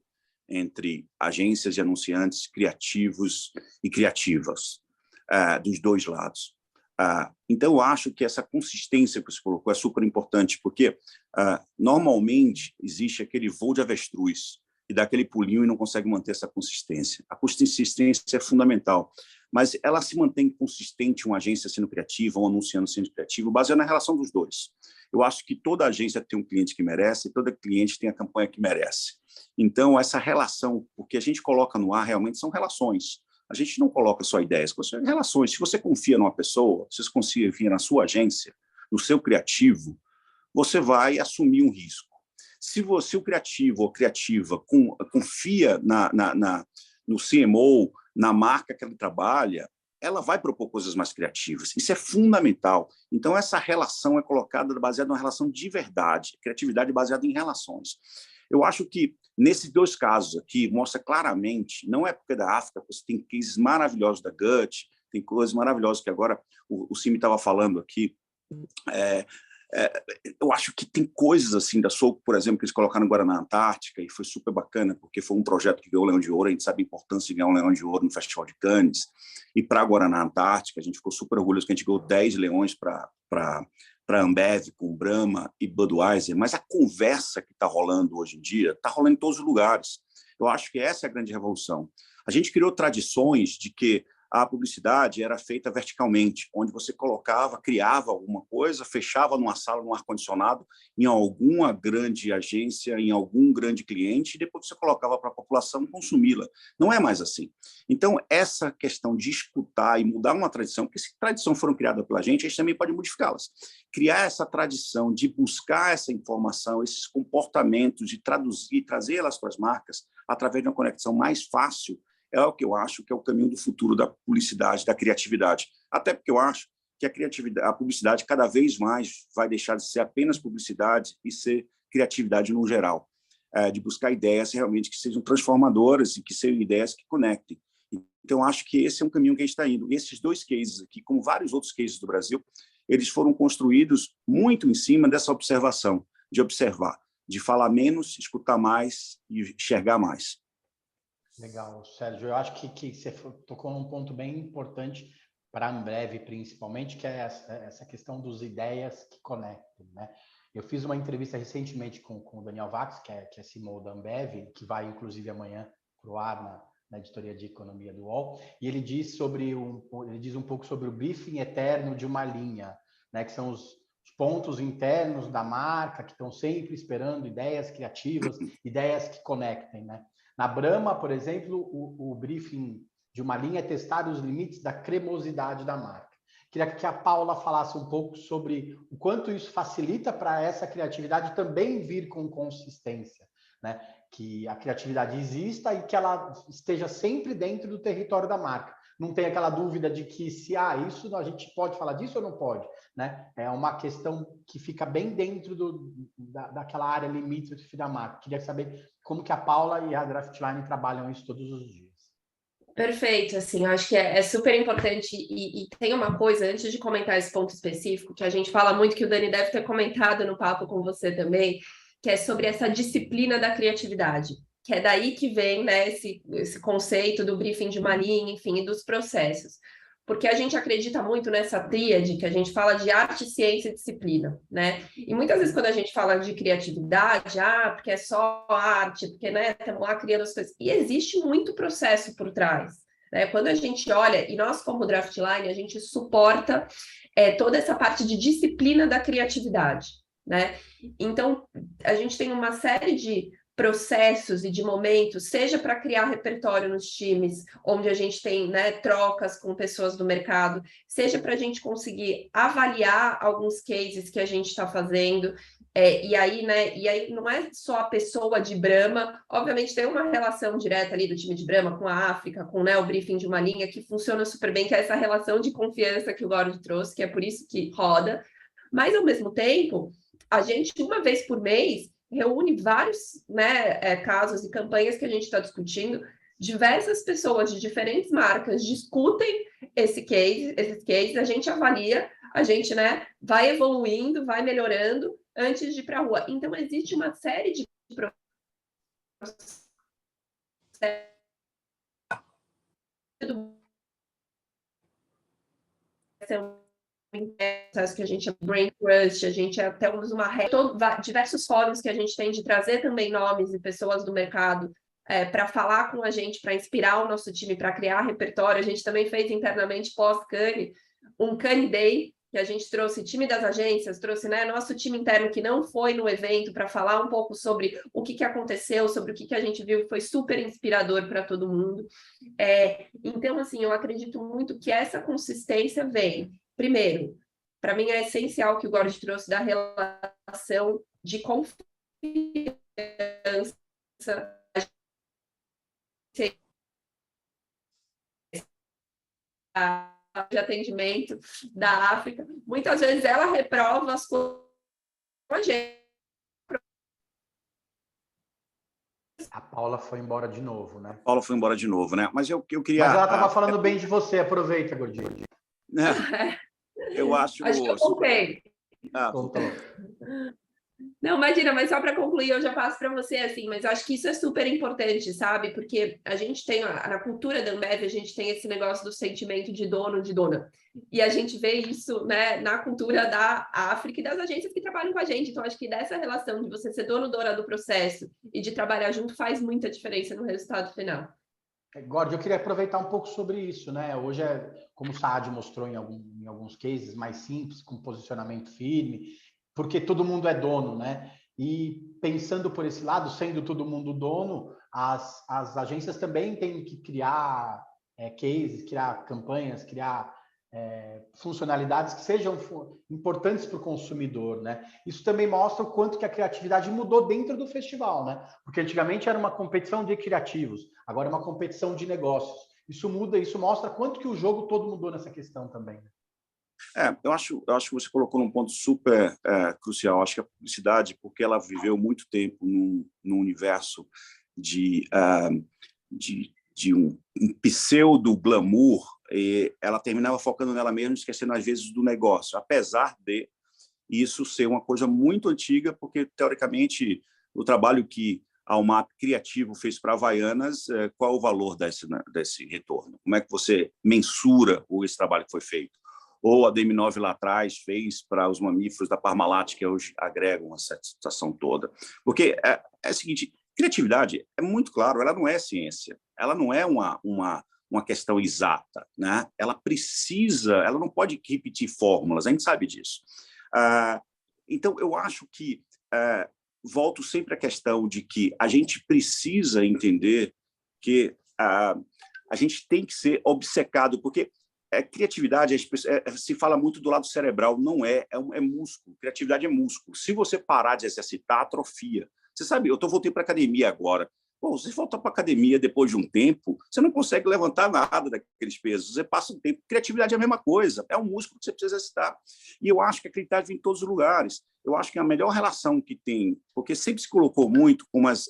entre agências e anunciantes criativos e criativas, dos dois lados. Então, eu acho que essa consistência que você colocou é super importante, porque normalmente existe aquele voo de avestruz e dá aquele pulinho e não consegue manter essa consistência. A consistência é fundamental, mas ela se mantém consistente, uma agência sendo criativa, um anunciante sendo criativo, baseado na relação dos dois. Eu acho que toda agência tem um cliente que merece, e toda cliente tem a campanha que merece. Então, essa relação, o que a gente coloca no ar realmente são relações. A gente não coloca só ideias, são relações. Se você confia numa pessoa, se você confia na sua agência, no seu criativo, você vai assumir um risco. Se o criativo ou criativa confia no CMO, na marca que ele trabalha, ela vai propor coisas mais criativas. Isso é fundamental. Então, essa relação é colocada baseada numa relação de verdade, criatividade baseada em relações. Eu acho que, nesses dois casos aqui, mostra claramente, não é porque da África, você tem cases maravilhosos da Gut, tem coisas maravilhosas que agora o Simi estava falando aqui. Eu acho que tem coisas assim da Soco, por exemplo, que eles colocaram agora na Antártica, e foi super bacana, porque foi um projeto que ganhou o Leão de Ouro, a gente sabe a importância de ganhar um Leão de Ouro no Festival de Cannes, e para agora na Antártica, a gente ficou super orgulhoso que a gente ganhou 10 leões para Ambev, com Brahma e Budweiser, mas a conversa que está rolando hoje em dia está rolando em todos os lugares. Eu acho que essa é a grande revolução. A gente criou tradições de que a publicidade era feita verticalmente, onde você criava alguma coisa, fechava numa sala, num ar-condicionado, em alguma grande agência, em algum grande cliente, e depois você colocava para a população consumi-la. Não é mais assim. Então, essa questão de escutar e mudar uma tradição, porque se tradições foram criadas pela gente, a gente também pode modificá-las. Criar essa tradição de buscar essa informação, esses comportamentos, de traduzir, trazê-las para as marcas, através de uma conexão mais fácil, é o que eu acho que é o caminho do futuro da publicidade, da criatividade. Até porque eu acho que a publicidade cada vez mais vai deixar de ser apenas publicidade e ser criatividade no geral, de buscar ideias realmente que sejam transformadoras e que sejam ideias que conectem. Então, acho que esse é um caminho que a gente está indo. E esses dois cases aqui, como vários outros cases do Brasil, eles foram construídos muito em cima dessa observação, de observar, de falar menos, escutar mais e enxergar mais. Legal, Sérgio. Eu acho que você tocou num ponto bem importante para a Ambev, principalmente, que é essa questão dos ideias que conectam, né? Eu fiz uma entrevista recentemente com o Daniel Vax, que é CMO da Ambev, que vai, inclusive, amanhã para o ar na editoria de economia do UOL, e ele diz um pouco sobre o briefing eterno de uma linha, né? Que são os pontos internos da marca que estão sempre esperando ideias criativas, ideias que conectem, né? Na Brahma, por exemplo, o briefing de uma linha é testar os limites da cremosidade da marca. Queria que a Paula falasse um pouco sobre o quanto isso facilita para essa criatividade também vir com consistência, né? Que a criatividade exista e que ela esteja sempre dentro do território da marca. Não tem aquela dúvida de que se isso a gente pode falar disso ou não pode, né? É uma questão que fica bem dentro daquela área limítrofe da marca. Queria saber como que a Paula e a Draftline trabalham isso todos os dias. Perfeito, assim, eu acho que é super importante e tem uma coisa, antes de comentar esse ponto específico, que a gente fala muito, que o Dani deve ter comentado no papo com você também, que é sobre essa disciplina da criatividade, que é daí que vem, né, esse conceito do briefing de uma linha, enfim, e dos processos. Porque a gente acredita muito nessa tríade que a gente fala de arte, ciência e disciplina, né? E muitas vezes quando a gente fala de criatividade, porque é só arte, porque, né, estamos lá criando as coisas. E existe muito processo por trás, né? Quando a gente olha, e nós como Draftline, a gente suporta toda essa parte de disciplina da criatividade, né? Então, a gente tem uma série de processos e de momentos, seja para criar repertório nos times, onde a gente tem, né, trocas com pessoas do mercado, seja para a gente conseguir avaliar alguns cases que a gente está fazendo, e aí não é só a pessoa de Brahma, obviamente tem uma relação direta ali do time de Brahma com a África, com, né, o briefing de uma linha que funciona super bem, que é essa relação de confiança que o Gord trouxe, que é por isso que roda, mas ao mesmo tempo, a gente, uma vez por mês, reúne vários, né, casos e campanhas que a gente está discutindo, diversas pessoas de diferentes marcas discutem esses cases, a gente avalia, a gente, né, vai evoluindo, vai melhorando antes de ir para a rua. Então, existe uma série de processos que a gente é Brain Crush, a gente até usa diversos fóruns que a gente tem de trazer também nomes e pessoas do mercado para falar com a gente, para inspirar o nosso time, para criar repertório. A gente também fez internamente pós-Cannes, um Cannes Day, que a gente trouxe time das agências, trouxe, né, nosso time interno que não foi no evento para falar um pouco sobre o que aconteceu, sobre o que a gente viu, foi super inspirador para todo mundo. Então, assim, eu acredito muito que essa consistência vem. Primeiro, para mim é essencial que o Gord trouxe da relação de confiança de atendimento da África, muitas vezes ela reprova as coisas com a gente. A Paula foi embora de novo, né? Paula foi embora de novo, né? Mas eu queria... Mas ela estava falando bem de você, aproveita, Gordinho. Eu acho... Acho que eu contei. Contou. Não, imagina, mas só para concluir, eu já passo para você, assim, mas eu acho que isso é super importante, sabe? Porque a gente tem, na cultura da Ambev, a gente tem esse negócio do sentimento de dono, de dona. E a gente vê isso, né, na cultura da África e das agências que trabalham com a gente. Então, acho que dessa relação de você ser dono, dona do processo e de trabalhar junto faz muita diferença no resultado final. Gord, eu queria aproveitar um pouco sobre isso, né? Hoje, como o Saad mostrou em alguns cases mais simples, com posicionamento firme, porque todo mundo é dono, né? E pensando por esse lado, sendo todo mundo dono, as agências também têm que criar cases, criar campanhas, criar funcionalidades que sejam importantes para o consumidor, né? Isso também mostra o quanto que a criatividade mudou dentro do festival, né? Porque antigamente era uma competição de criativos, agora é uma competição de negócios. Isso muda, isso mostra quanto que o jogo todo mudou nessa questão também. Eu acho que você colocou num ponto super crucial. Acho que a publicidade, porque ela viveu muito tempo num universo de um pseudo-glamour, e ela terminava focando nela mesma, esquecendo às vezes do negócio, apesar de isso ser uma coisa muito antiga, porque, teoricamente, o trabalho que a UMAP Criativo fez para Havaianas, qual é o valor desse retorno? Como é que você mensura esse trabalho que foi feito? Ou a DM9 lá atrás fez para os mamíferos da Parmalat, que hoje agregam essa situação toda. Porque é o seguinte, criatividade, é muito claro, ela não é ciência, ela não é uma questão exata, né? Ela não pode repetir fórmulas, a gente sabe disso. Então, eu acho que volto sempre à questão de que a gente precisa entender que a gente tem que ser obcecado, porque criatividade, se fala muito do lado cerebral, não é músculo. Criatividade é músculo. Se você parar de exercitar, atrofia. Você sabe, eu voltei para a academia agora. Pô, você voltar para a academia depois de um tempo, você não consegue levantar nada daqueles pesos. Você passa um tempo. Criatividade é a mesma coisa. É um músculo que você precisa exercitar. E eu acho que a criatividade vem em todos os lugares. Eu acho que a melhor relação que tem, porque sempre se colocou muito como as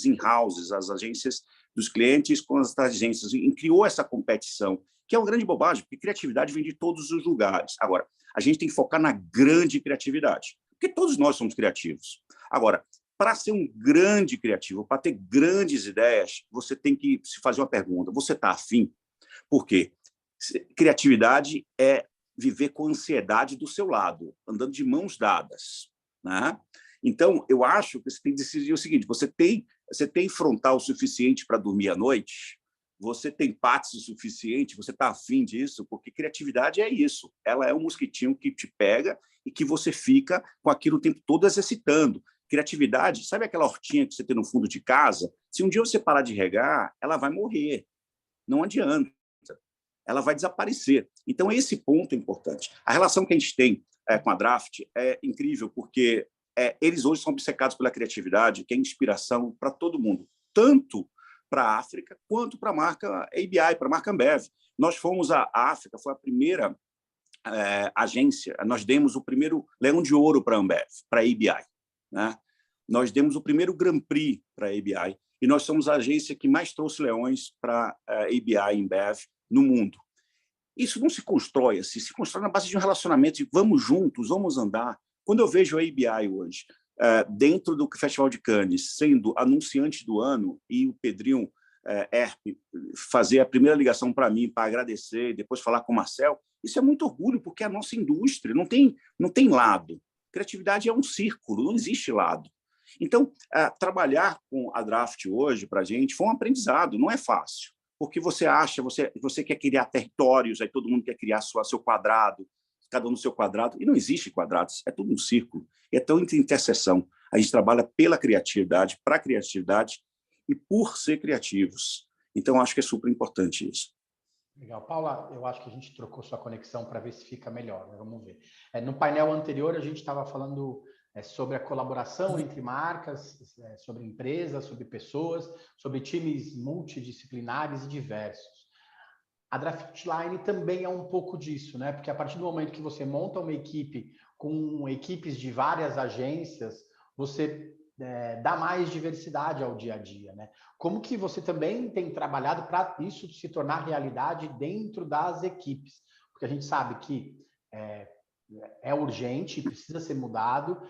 in-houses, as agências dos clientes com as agências, e criou essa competição, que é uma grande bobagem, porque criatividade vem de todos os lugares. Agora, a gente tem que focar na grande criatividade, porque todos nós somos criativos. Agora, para ser um grande criativo, para ter grandes ideias, você tem que se fazer uma pergunta: você está afim? Por quê? Criatividade é viver com ansiedade do seu lado, andando de mãos dadas, né? Então, eu acho que você tem que decidir o seguinte: você tem frontal suficiente para dormir à noite? Você tem passe suficiente? Você está afim disso? Porque criatividade é isso. Ela é um mosquitinho que te pega e que você fica com aquilo o tempo todo exercitando. Criatividade, sabe aquela hortinha que você tem no fundo de casa? Se um dia você parar de regar, ela vai morrer. Não adianta. Ela vai desaparecer. Então, esse ponto é importante. A relação que a gente tem com a Draft é incrível, porque eles hoje são obcecados pela criatividade, que é inspiração para todo mundo, tanto para a África quanto para a marca ABI, para a marca Ambev. Nós fomos à África, foi a primeira agência, nós demos o primeiro Leão de Ouro para a Ambev, para a ABI, né? Nós demos o primeiro Grand Prix para a ABI e nós somos a agência que mais trouxe leões para a ABI e Ambev no mundo. Isso não se constrói assim, se constrói na base de um relacionamento de vamos juntos, vamos andar. Quando eu vejo a ABI hoje, dentro do Festival de Cannes, sendo anunciante do ano, e o Pedrinho Herp fazer a primeira ligação para mim, para agradecer, e depois falar com o Marcel, isso é muito orgulho, porque é a nossa indústria não tem lado. Criatividade é um círculo, não existe lado. Então, trabalhar com a Draft hoje, para a gente, foi um aprendizado, não é fácil, porque você acha, você quer criar territórios, aí todo mundo quer criar seu quadrado, cada um no seu quadrado, e não existe quadrados, é tudo um círculo, é tão interseção. A gente trabalha pela criatividade, para a criatividade e por ser criativos. Então, acho que é super importante isso. Legal. Paula, eu acho que a gente trocou sua conexão para ver se fica melhor, né? Vamos ver. No painel anterior, a gente estava falando sobre a colaboração entre marcas, sobre empresas, sobre pessoas, sobre times multidisciplinares e diversos. a Draftline também é um pouco disso, né? Porque a partir do momento que você monta uma equipe com equipes de várias agências, você dá mais diversidade ao dia a dia, né? Como que você também tem trabalhado para isso se tornar realidade dentro das equipes? Porque a gente sabe que é urgente, precisa ser mudado,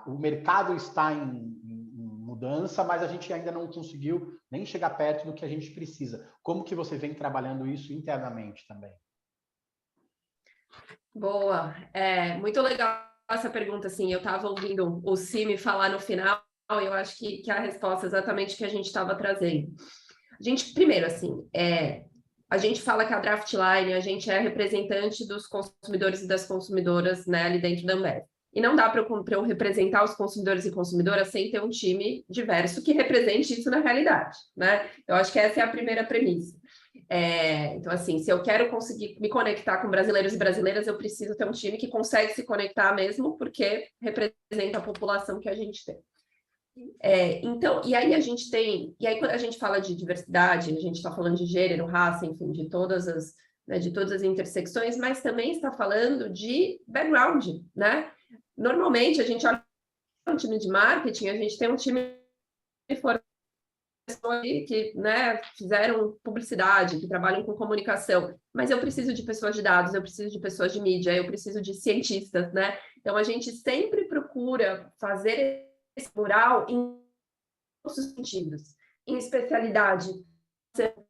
o mercado está em mudança, mas a gente ainda não conseguiu nem chegar perto do que a gente precisa. Como que você vem trabalhando isso internamente também? Boa, muito legal essa pergunta, assim, eu estava ouvindo o Cime falar no final, e eu acho que a resposta é exatamente que a gente estava trazendo. A gente, primeiro, assim, a gente fala que a Draftline, a gente é representante dos consumidores e das consumidoras, né, ali dentro da Ambev. E não dá para eu representar os consumidores e consumidoras sem ter um time diverso que represente isso na realidade, né? Eu acho que essa é a primeira premissa. Então, assim, se eu quero conseguir me conectar com brasileiros e brasileiras, eu preciso ter um time que consegue se conectar mesmo, porque representa a população que a gente tem. Então, e aí quando a gente fala de diversidade, a gente está falando de gênero, raça, enfim, de todas as intersecções, mas também está falando de background, né? Normalmente, a gente olha um time de marketing, a gente tem um time de que, né, fizeram publicidade, que trabalham com comunicação, mas eu preciso de pessoas de dados, eu preciso de pessoas de mídia, eu preciso de cientistas, né? Então, a gente sempre procura fazer esse mural em todos os sentidos, em especialidade,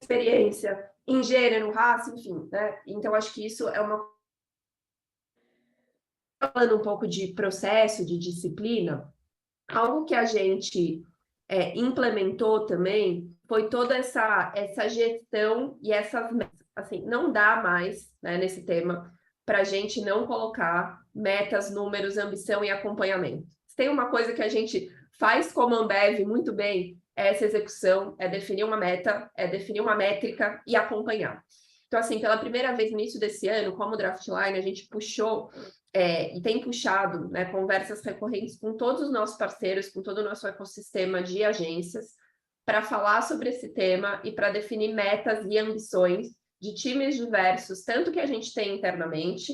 experiência, em gênero, raça, enfim, né? Então, acho que isso é uma... Falando um pouco de processo, de disciplina, algo que a gente implementou também foi toda essa gestão e essas metas. Assim, não dá mais, né, nesse tema para a gente não colocar metas, números, ambição e acompanhamento. Se tem uma coisa que a gente faz como Ambev muito bem, é essa execução, é definir uma meta, é definir uma métrica e acompanhar. Então, assim, pela primeira vez no início desse ano, como Draftline, a gente puxou e tem puxado, né, conversas recorrentes com todos os nossos parceiros, com todo o nosso ecossistema de agências, para falar sobre esse tema e para definir metas e ambições de times diversos, tanto que a gente tem internamente,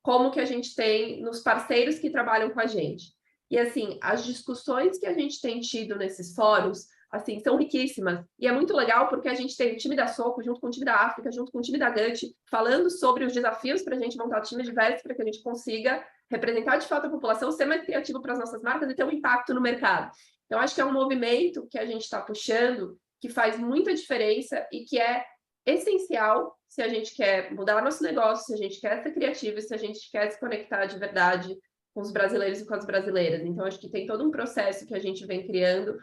como que a gente tem nos parceiros que trabalham com a gente. E, assim, as discussões que a gente tem tido nesses fóruns, assim, são riquíssimas. E é muito legal porque a gente tem o time da Soco junto com o time da África, junto com o time da Gut, falando sobre os desafios para a gente montar times diversos para que a gente consiga representar de fato a população, ser mais criativo para as nossas marcas e ter um impacto no mercado. Então, acho que é um movimento que a gente está puxando, que faz muita diferença e que é essencial se a gente quer mudar nosso negócio, se a gente quer ser criativo, se a gente quer se conectar de verdade com os brasileiros e com as brasileiras. Então, acho que tem todo um processo que a gente vem criando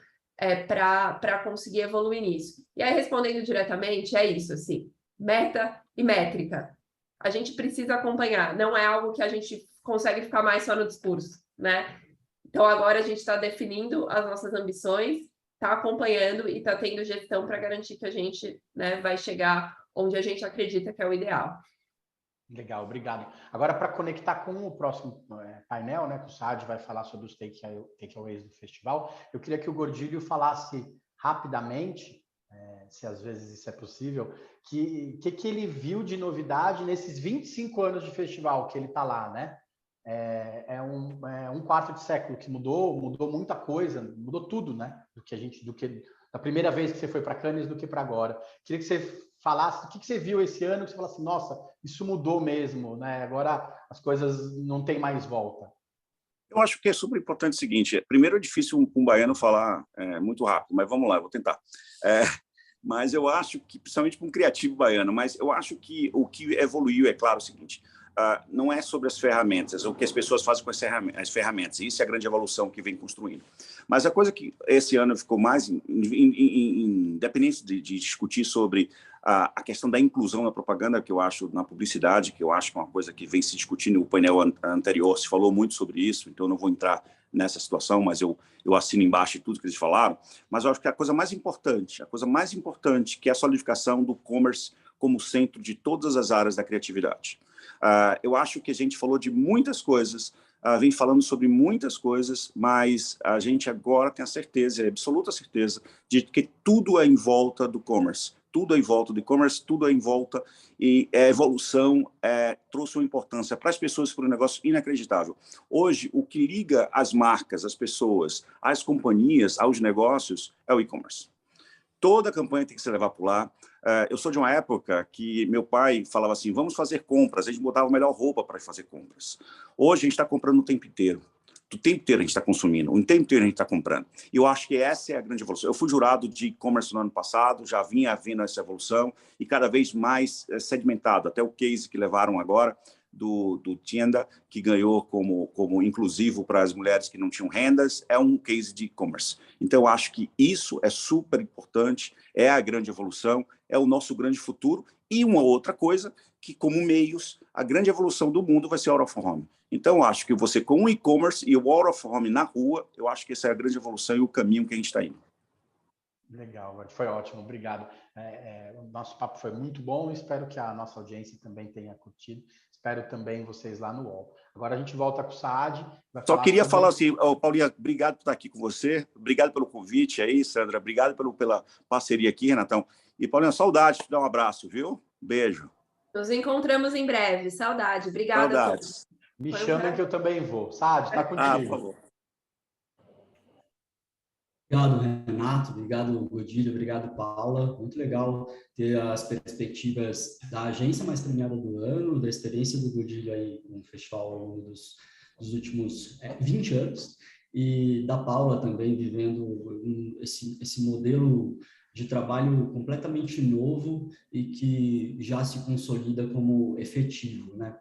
para conseguir evoluir nisso. E aí, respondendo diretamente, é isso, assim, meta e métrica. A gente precisa acompanhar, não é algo que a gente consegue ficar mais só no discurso, né? Então, agora a gente está definindo as nossas ambições, está acompanhando e está tendo gestão para garantir que a gente, né, vai chegar onde a gente acredita que é o ideal. Legal, obrigado. Agora, para conectar com o próximo painel, né, que o Saad vai falar sobre os takeaways do festival, eu queria que o Gordilho falasse rapidamente, se às vezes isso é possível, que ele viu de novidade nesses 25 anos de festival que ele está lá, né? Um quarto de século que mudou muita coisa, mudou tudo, né? Da primeira vez que você foi para Cannes do que para agora. Queria que você falasse o que você viu esse ano, que você falasse, nossa, isso mudou mesmo, né? Agora as coisas não têm mais volta. Eu acho que é super importante o seguinte, primeiro é difícil um baiano falar muito rápido, mas vamos lá, eu vou tentar. Mas eu acho que, principalmente para um criativo baiano, mas eu acho que o que evoluiu, é claro, o seguinte, não é sobre as ferramentas, o que as pessoas fazem com as ferramentas, isso é a grande evolução que vem construindo. Mas a coisa que esse ano ficou mais, independente de discutir sobre a questão da inclusão na propaganda, que eu acho, na publicidade, que eu acho que é uma coisa que vem se discutindo no painel anterior, se falou muito sobre isso, então eu não vou entrar nessa situação, mas eu assino embaixo de tudo que eles falaram, mas eu acho que a coisa mais importante, que é a solidificação do commerce como centro de todas as áreas da criatividade. Eu acho que a gente falou de muitas coisas vem falando sobre muitas coisas, mas a gente agora tem a certeza, a absoluta certeza, de que tudo é em volta do commerce. Tudo é em volta do e-commerce, tudo é em volta, e a evolução trouxe uma importância para as pessoas, para um negócio inacreditável. Hoje, o que liga as marcas, as pessoas, as companhias, aos negócios, é o e-commerce. Toda a campanha tem que se levar por lá. Eu sou de uma época que meu pai falava assim, vamos fazer compras, a gente botava a melhor roupa para fazer compras. Hoje a gente está comprando o tempo inteiro. O tempo inteiro a gente está consumindo, o tempo inteiro a gente está comprando. E eu acho que essa é a grande evolução. Eu fui jurado de e-commerce no ano passado, já vinha havendo essa evolução e cada vez mais sedimentado. Até o case que levaram agora do Tienda, que ganhou como inclusivo para as mulheres que não tinham rendas, é um case de e-commerce. Então, eu acho que isso é super importante, é a grande evolução, é o nosso grande futuro. E uma outra coisa, que como meios, a grande evolução do mundo vai ser out of home. Então, eu acho que você com o e-commerce e o out of home na rua, eu acho que essa é a grande evolução e o caminho que a gente está indo. Legal, foi ótimo, obrigado. O nosso papo foi muito bom, espero que a nossa audiência também tenha curtido. Espero também vocês lá no UOL. Agora a gente volta com o Saad. Só queria falar assim, Paulinha, obrigado por estar aqui com você, obrigado pelo convite aí, Sandra, obrigado pela parceria aqui, Renatão. E, Paulinha, saudade, te dar um abraço, viu? Beijo. Nos encontramos em breve, saudade. Obrigada. Saudades. Me chamem que eu também vou. Saad, está contigo. Por favor. Obrigado, Renato. Obrigado, Godilho. Obrigado, Paula. Muito legal ter as perspectivas da agência mais premiada do ano, da experiência do Godilho aí no festival ao longo dos últimos 20 anos, e da Paula também vivendo esse modelo de trabalho completamente novo e que já se consolida como efetivo, né?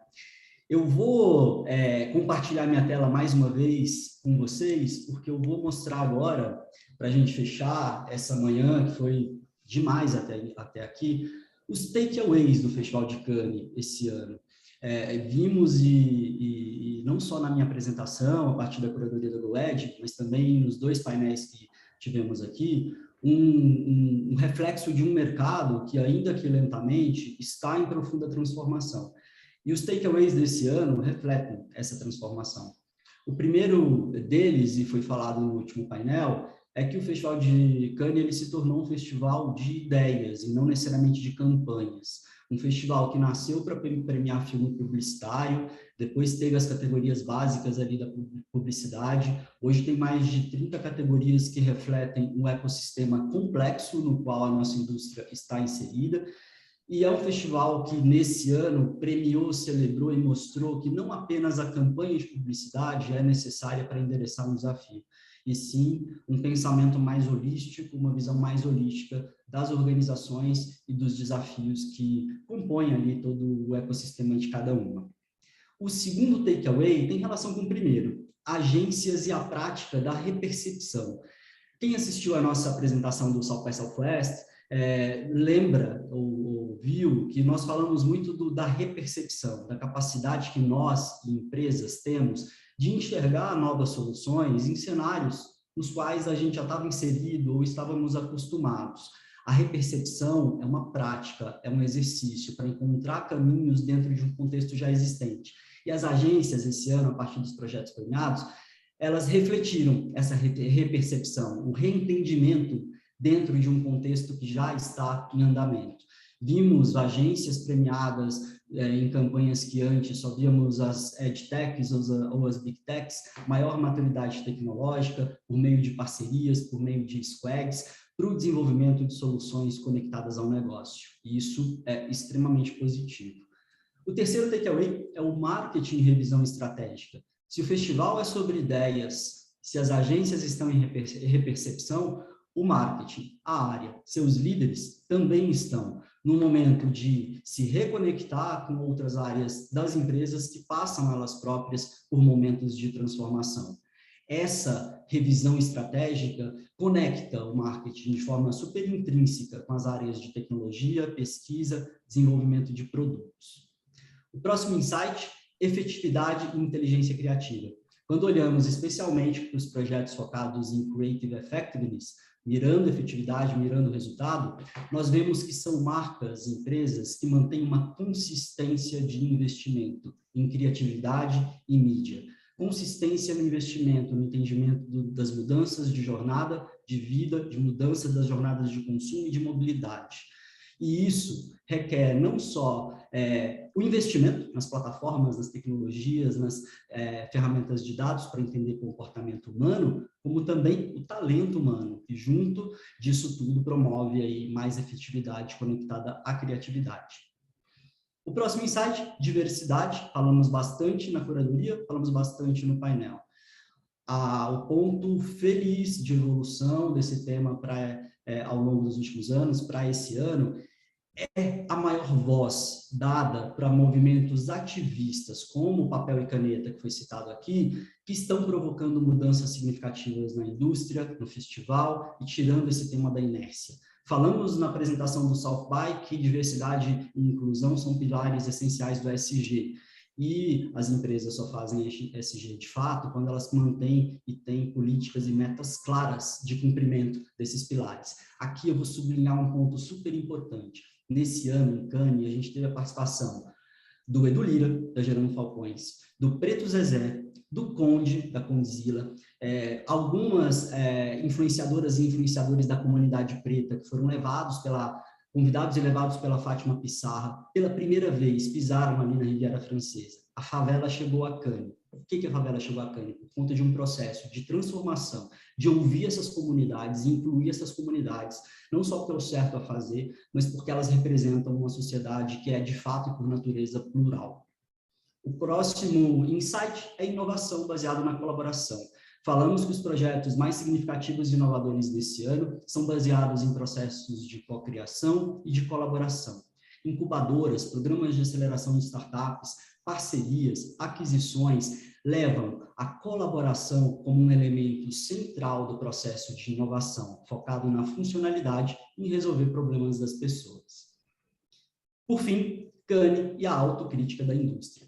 Eu vou compartilhar minha tela mais uma vez com vocês, porque eu vou mostrar agora, para a gente fechar essa manhã, que foi demais até aqui, os takeaways do Festival de Cannes esse ano. Vimos, e não só na minha apresentação, a partir da curadoria da GoEd, mas também nos dois painéis que tivemos aqui, um reflexo de um mercado que, ainda que lentamente, está em profunda transformação. E os takeaways desse ano refletem essa transformação. O primeiro deles, e foi falado no último painel, é que o Festival de Cannes ele se tornou um festival de ideias e não necessariamente de campanhas. Um festival que nasceu para premiar filme publicitário, depois teve as categorias básicas ali da publicidade. Hoje tem mais de 30 categorias que refletem um ecossistema complexo no qual a nossa indústria está inserida. E é um festival que, nesse ano, premiou, celebrou e mostrou que não apenas a campanha de publicidade é necessária para endereçar um desafio, e sim um pensamento mais holístico, uma visão mais holística das organizações e dos desafios que compõem ali todo o ecossistema de cada uma. O segundo takeaway tem relação com o primeiro, agências e a prática da repercepção. Quem assistiu à nossa apresentação do South by Southwest lembra ou viu que nós falamos muito da repercepção, da capacidade que nós, empresas, temos de enxergar novas soluções em cenários nos quais a gente já estava inserido ou estávamos acostumados. A repercepção é uma prática, é um exercício para encontrar caminhos dentro de um contexto já existente. E as agências, esse ano, a partir dos projetos premiados, elas refletiram essa repercepção, o reentendimento dentro de um contexto que já está em andamento. Vimos agências premiadas em campanhas que antes só víamos as EdTechs ou as Big Techs, maior maturidade tecnológica, por meio de parcerias, por meio de squads, para o desenvolvimento de soluções conectadas ao negócio. E isso é extremamente positivo. O terceiro takeaway é o marketing e revisão estratégica. Se o festival é sobre ideias, se as agências estão em repercepção, o marketing, a área, seus líderes também estão no momento de se reconectar com outras áreas das empresas que passam elas próprias por momentos de transformação. Essa revisão estratégica conecta o marketing de forma super intrínseca com as áreas de tecnologia, pesquisa, desenvolvimento de produtos. O próximo insight, efetividade e inteligência criativa. Quando olhamos especialmente para os projetos focados em Creative Effectiveness, mirando efetividade, mirando resultado, nós vemos que são marcas, empresas que mantêm uma consistência de investimento em criatividade e mídia. consistência no investimento, no entendimento das mudanças de jornada de vida, de mudança das jornadas de consumo e de mobilidade. E isso requer não só o investimento nas plataformas, nas tecnologias, nas ferramentas de dados para entender comportamento humano, como também o talento humano, que junto disso tudo promove aí mais efetividade conectada à criatividade. O próximo insight, diversidade, falamos bastante na curadoria, falamos bastante no painel. O ponto feliz de evolução desse tema ao longo dos últimos anos, para esse ano, é a maior voz dada para movimentos ativistas, como o papel e caneta, que foi citado aqui, que estão provocando mudanças significativas na indústria, no festival, e tirando esse tema da inércia. Falamos na apresentação do South by que diversidade e inclusão são pilares essenciais do ESG, e as empresas só fazem ESG de fato quando elas mantêm e têm políticas e metas claras de cumprimento desses pilares. Aqui eu vou sublinhar um ponto super importante. Nesse ano, em Cannes, a gente teve a participação do Edu Lira, da Gerando Falcões, do Preto Zezé, do Conde, da Condzilla, algumas influenciadoras e influenciadores da comunidade preta que foram convidados e levados pela Fátima Pissarra, pela primeira vez pisaram ali na Riviera Francesa. A favela chegou a Cannes. Por que a favela chegou a Cannes? Por conta de um processo de transformação, de ouvir essas comunidades e incluir essas comunidades, não só pelo certo a fazer, mas porque elas representam uma sociedade que é, de fato e por natureza, plural. O próximo insight é inovação baseado na colaboração. Falamos que os projetos mais significativos e inovadores desse ano são baseados em processos de cocriação e de colaboração. Incubadoras, programas de aceleração de startups, parcerias, aquisições, levam a colaboração como um elemento central do processo de inovação, focado na funcionalidade e em resolver problemas das pessoas. Por fim, Cannes e a autocrítica da indústria.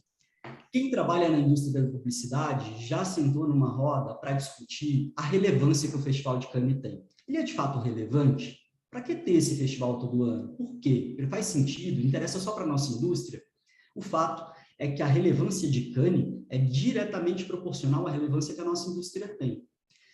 Quem trabalha na indústria da publicidade já sentou numa roda para discutir a relevância que o Festival de Cannes tem. Ele é de fato relevante? Para que ter esse festival todo ano? Por quê? Ele faz sentido? Interessa só para a nossa indústria? O fato é que a relevância de Cannes é diretamente proporcional à relevância que a nossa indústria tem.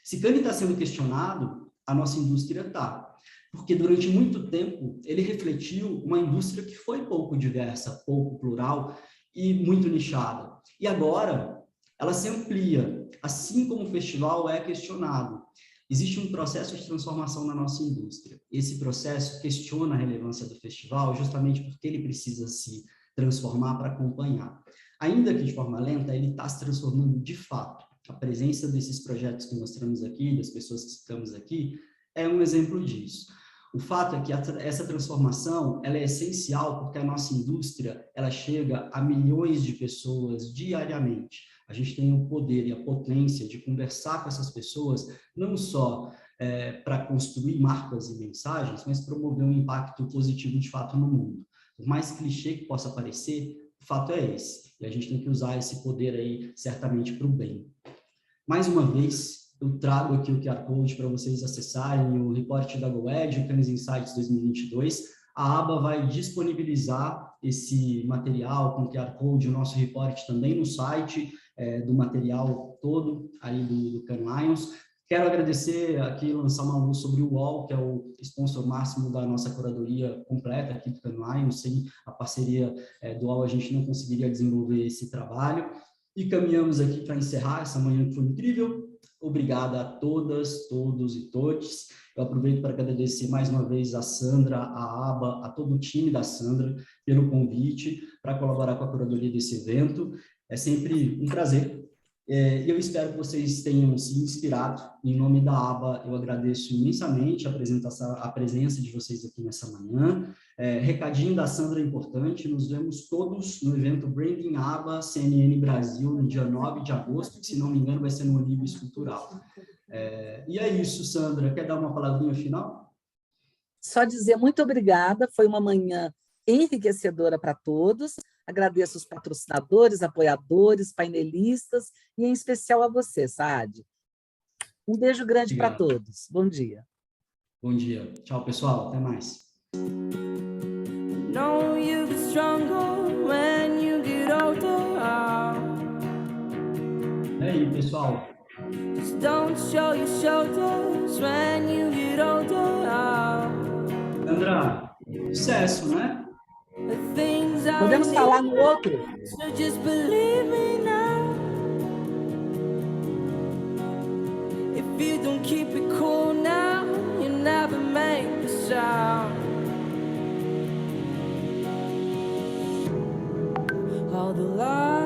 Se Cannes está sendo questionado, a nossa indústria está. Porque durante muito tempo ele refletiu uma indústria que foi pouco diversa, pouco plural e muito nichada. E agora ela se amplia, assim como o festival é questionado. Existe um processo de transformação na nossa indústria. Esse processo questiona a relevância do festival justamente porque ele precisa se transformar para acompanhar. Ainda que de forma lenta, ele está se transformando de fato. A presença desses projetos que mostramos aqui, das pessoas que citamos aqui, é um exemplo disso. O fato é que essa transformação ela é essencial porque a nossa indústria ela chega a milhões de pessoas diariamente. A gente tem o poder e a potência de conversar com essas pessoas, não só para construir marcas e mensagens, mas promover um impacto positivo de fato no mundo. Por mais clichê que possa parecer, o fato é esse. E a gente tem que usar esse poder aí, certamente, para o bem. Mais uma vez, eu trago aqui o QR Code para vocês acessarem o reporte da GoEd, o Cannes Insights 2022. A aba vai disponibilizar esse material com QR Code, o nosso reporte também no site do material todo aí do Cannes Lions. Quero agradecer aqui, lançar uma luz sobre o UOL, que é o sponsor máximo da nossa curadoria completa aqui do Cannes Lions. Sem a parceria do UOL, a gente não conseguiria desenvolver esse trabalho. E caminhamos aqui para encerrar essa manhã que foi incrível. Obrigada a todas, todos e todes. Eu aproveito para agradecer mais uma vez a Sandra, a Aba, a todo o time da Sandra pelo convite para colaborar com a curadoria desse evento. É sempre um prazer. E eu espero que vocês tenham se inspirado. Em nome da Aba, eu agradeço imensamente a presença de vocês aqui nessa manhã. Recadinho da Sandra é importante, nos vemos todos no evento Branding Aba CNN Brasil, no dia 9 de agosto, que, se não me engano, vai ser no Olímpio Cultural. E é isso, Sandra. Quer dar uma palavrinha final? Só dizer muito obrigada, foi uma manhã enriquecedora para todos. Agradeço os patrocinadores, apoiadores, painelistas e, em especial, a você, Saad. Um beijo grande para todos. Bom dia. Bom dia. Tchau, pessoal. Até mais. pessoal. Just don't show your shoulders when you get older. Sandra, sucesso, né? Podemos falar no outro? So just believe me now. If you don't keep it cool now, you never make a sound. All the lies